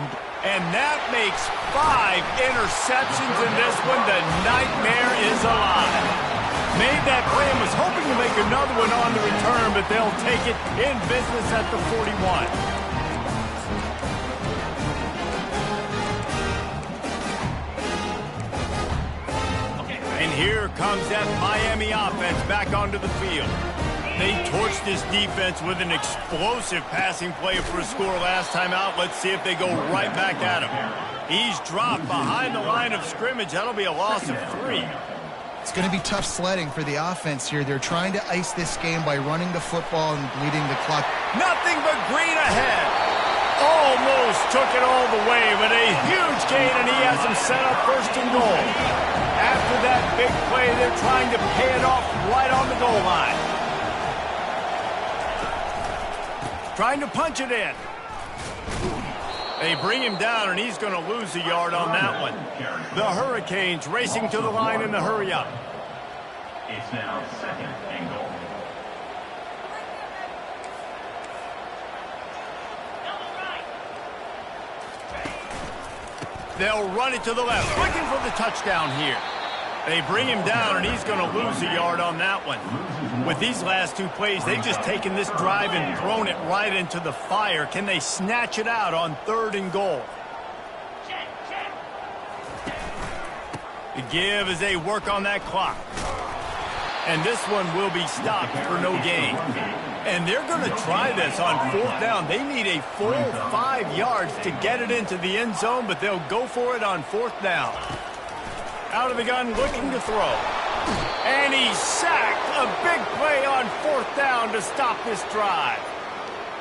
And that makes 5 interceptions in this one. The nightmare is alive. Made that play and was hoping to make another one on the return, but they'll take it in business at the 41. And here comes that Miami offense back onto the field. They torched this defense with an explosive passing play for a score last time out. Let's see if they go right back at him. He's dropped behind the line of scrimmage. That'll be a loss of 3. It's going to be tough sledding for the offense here. They're trying to ice this game by running the football and bleeding the clock. Nothing but green ahead. Almost took it all the way, but a huge gain, and he has him set up first and goal. After that big play, they're trying to pay it off right on the goal line. Trying to punch it in. They bring him down, and he's going to lose a yard on that one. The Hurricanes racing to the line in the hurry-up. It's now 2nd and goal. They'll run it to the left, looking for the touchdown here. They bring him down, and he's going to lose a yard on that one. With these last 2 plays, they've just taken this drive and thrown it right into the fire. Can they snatch it out on 3rd and goal? The give as they work on that clock. And this one will be stopped for no gain. And they're going to try this on 4th down. They need a full 5 yards to get it into the end zone, but they'll go for it on 4th down. Out of the gun, looking to throw. And he's sacked. A big play on 4th down to stop this drive.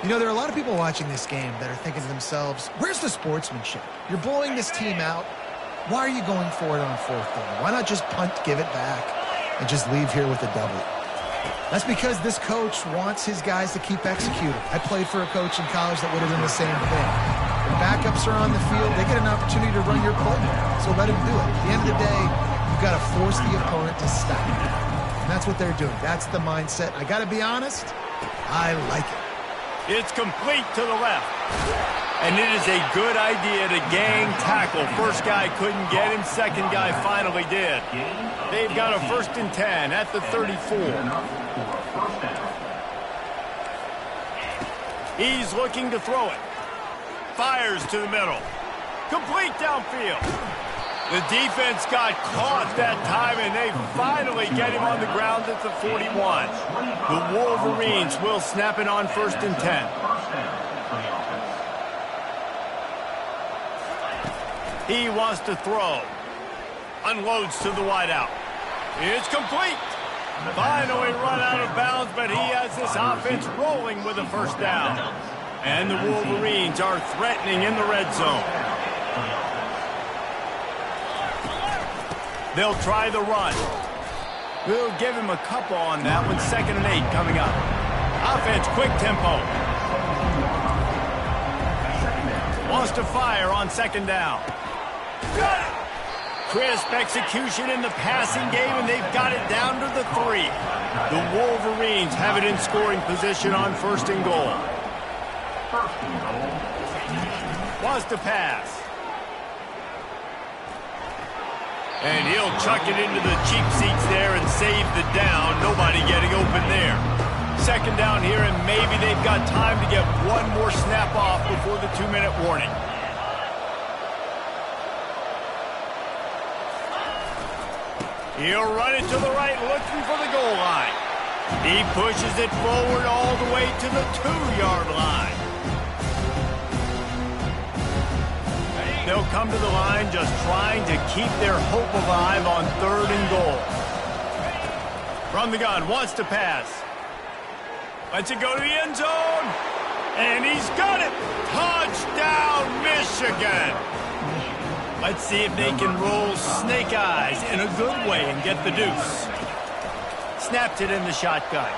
You know, there are a lot of people watching this game that are thinking to themselves, where's the sportsmanship? You're blowing this team out. Why are you going for it on 4th down? Why not just punt, give it back, and just leave here with a W? That's because this coach wants his guys to keep executing. I played for a coach in college that would have done the same thing. When backups are on the field, they get an opportunity to run your play. So let them do it. At the end of the day, you've got to force the opponent to stop. And that's what they're doing. That's the mindset. I got to be honest, I like it. It's complete to the left. And it is a good idea to gang tackle. First guy couldn't get him. Second guy finally did. They've got a 1st and 10 at the 34. He's looking to throw it. Fires to the middle. Complete downfield. The defense got caught that time, and they finally get him on the ground at the 41. The Wolverines will snap it on 1st and 10. He wants to throw. Unloads to the wideout. It's complete. Finally run out of bounds, but he has this offense rolling with a 1st down. And the Wolverines are threatening in the red zone. They'll try the run. We'll give him a couple on that one. 2nd and 8 coming up. Offense, quick tempo. Wants to fire on 2nd down. Got it. Crisp execution in the passing game, and they've got it down to the 3. The Wolverines have it in scoring position on 1st and goal. Wants to pass. And he'll chuck it into the cheap seats there and save the down. Nobody getting open there. 2nd down here, and maybe they've got time to get one more snap off before the 2-minute warning. He'll run it to the right, looking for the goal line. He pushes it forward all the way to the 2-yard line. They'll come to the line just trying to keep their hope alive on 3rd and goal. From the gun, wants to pass. Lets it go to the end zone. And he's got it. Touchdown, Michigan. Let's see if they can roll snake eyes in a good way and get the deuce. Snapped it in the shotgun.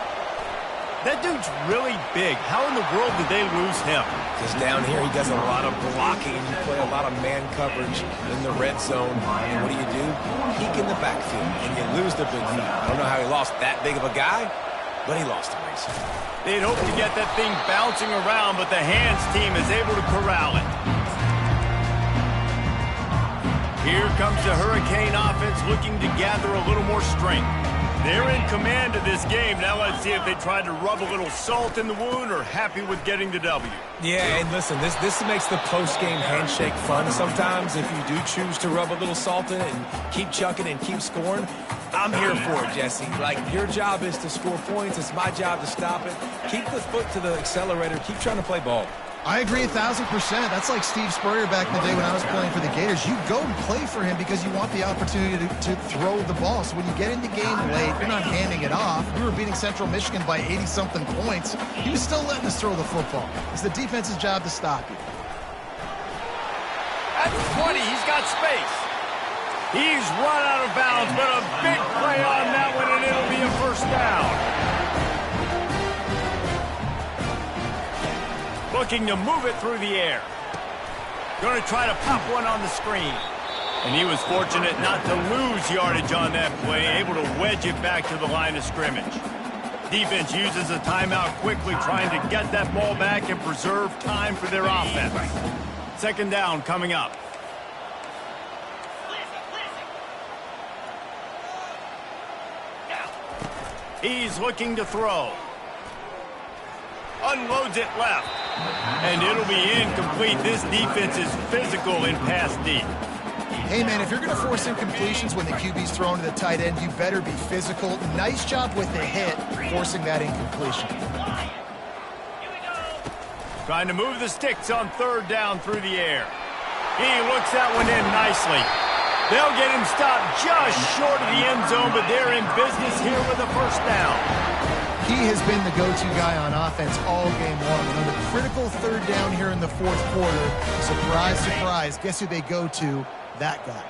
That dude's really big. How in the world did they lose him? Because down here he does a lot of blocking. You play a lot of man coverage in the red zone. And what do? Peek in the backfield, and you lose the big fella. I don't know how he lost that big of a guy, but he lost a race. They'd hope to get that thing bouncing around, but the hands team is able to corral it. Here comes the Hurricane offense looking to gather a little more strength. They're in command of this game. Now let's see if they try to rub a little salt in the wound or happy with getting the W. Yeah, and listen, this makes the post-game handshake fun sometimes. If you do choose to rub a little salt in it and keep chucking and keep scoring, I'm here for it, Jesse. Like, your job is to score points. It's my job to stop it. Keep the foot to the accelerator. Keep trying to play ball. I agree 1,000%. That's like Steve Spurrier back in the day when I was playing for the Gators. You go and play for him because you want the opportunity to throw the ball. So when you get in the game late, you're not handing it off. We were beating Central Michigan by 80-something points. He was still letting us throw the football. It's the defense's job to stop you. At 20, he's got space. He's run out of bounds, but a big play on that one, and it'll be a first down. Looking to move it through the air. Going to try to pop one on the screen. And he was fortunate not to lose yardage on that play, able to wedge it back to the line of scrimmage. Defense uses a timeout quickly, trying to get that ball back and preserve time for their offense. Second down coming up. He's looking to throw. Unloads it left. And it'll be incomplete. This defense is physical in pass deep. Hey, man, if you're going to force incompletions when the QB's thrown to the tight end, you better be physical. Nice job with the hit, forcing that incompletion. Trying to move the sticks on third down through the air. He looks that one in nicely. They'll get him stopped just short of the end zone, but they're in business here with a first down. He has been the go-to guy on offense all game long. And on the critical third down here in the fourth quarter, surprise, surprise, guess who they go to? That guy.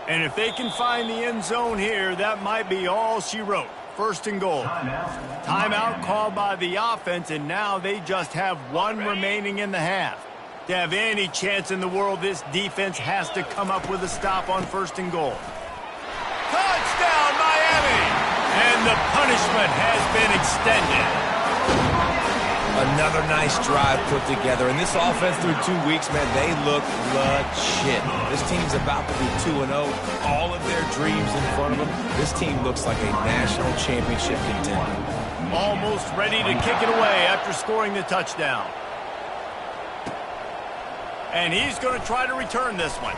And if they can find the end zone here, that might be all she wrote. First and goal. Timeout called by the offense, and now they just have one remaining in the half. To have any chance in the world, this defense has to come up with a stop on first and goal. Touchdown, Miami! And the punishment has been extended. Another nice drive put together. And this offense through 2 weeks, man, they look legit. This team's about to be 2-0. All of their dreams in front of them. This team looks like a national championship contender. Almost ready to kick it away after scoring the touchdown. And he's going to try to return this one.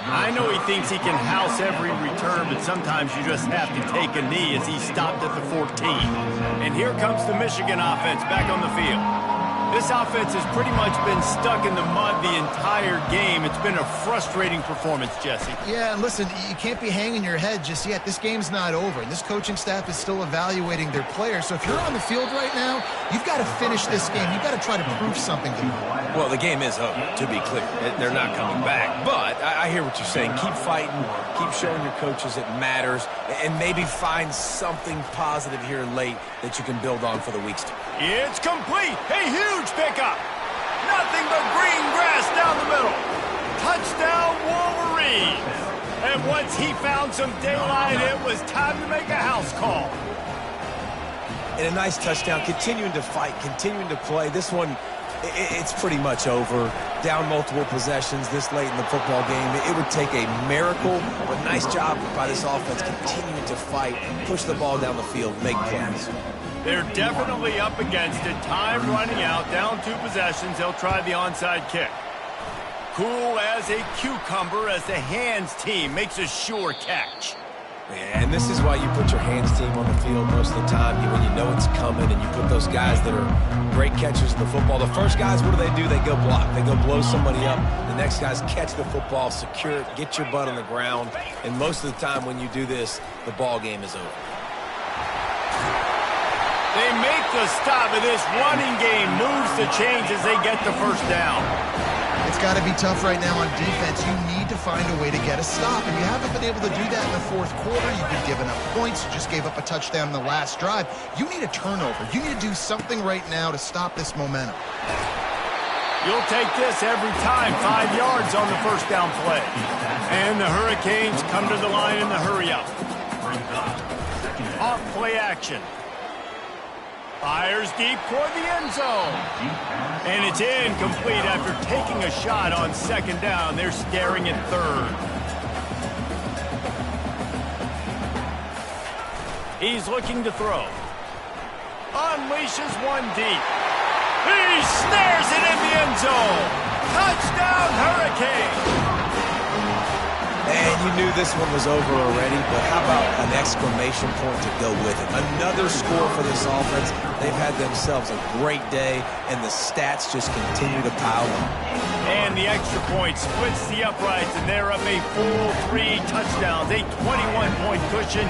I know he thinks he can house every return, but sometimes you just have to take a knee as he stopped at the 14. And here comes the Michigan offense back on the field. This offense has pretty much been stuck in the mud the entire game. It's been a frustrating performance, Jesse. Yeah, and listen, you can't be hanging your head just yet. This game's not over, and this coaching staff is still evaluating their players. So if you're on the field right now, you've got to finish this game. You've got to try to prove something to them. Well, the game is over, to be clear. They're not coming back. But I hear what you're saying. Keep fighting. Keep showing your coaches it matters. And maybe find something positive here late that you can build on for the weeks to come. It's complete. A huge pickup. Nothing but green grass down the middle. Touchdown, Wolverines. And once he found some daylight, it was time to make a house call. And a nice touchdown. Continuing to fight. Continuing to play. This one, it's pretty much over. Down multiple possessions this late in the football game. It would take a miracle, but nice job by this offense continuing to fight, push the ball down the field, make plays. They're definitely up against it. Time running out, down 2 possessions. They'll try the onside kick. Cool as a cucumber as the hands team makes a sure catch. And this is why you put your hands team on the field most of the time. When you know it's coming and you put those guys that are great catchers in the football. The first guys, what do? They go block. They go blow somebody up. The next guys catch the football, secure it, get your butt on the ground. And most of the time when you do this, the ball game is over. They make to stop, and this running game moves the chains as they get the first down. It's got to be tough right now on defense. You need to find a way to get a stop, and you haven't been able to do that in the fourth quarter. You've been giving up points. You just gave up a touchdown in the last drive. You need a turnover. You need to do something right now to stop this momentum. You'll take this every time. 5 yards on the first down play. And the Hurricanes come to the line in the hurry-up. Off play action. Fires deep toward the end zone. And it's incomplete after taking a shot on second down. They're staring at third. He's looking to throw. Unleashes one deep. He snares it in the end zone. Touchdown, Hurricane. And you knew this one was over already, but how about an exclamation point to go with it? Another score for this offense. They've had themselves a great day, and the stats just continue to pile on. And the extra point splits the uprights, and they're up a full 3 touchdowns, a 21-point cushion.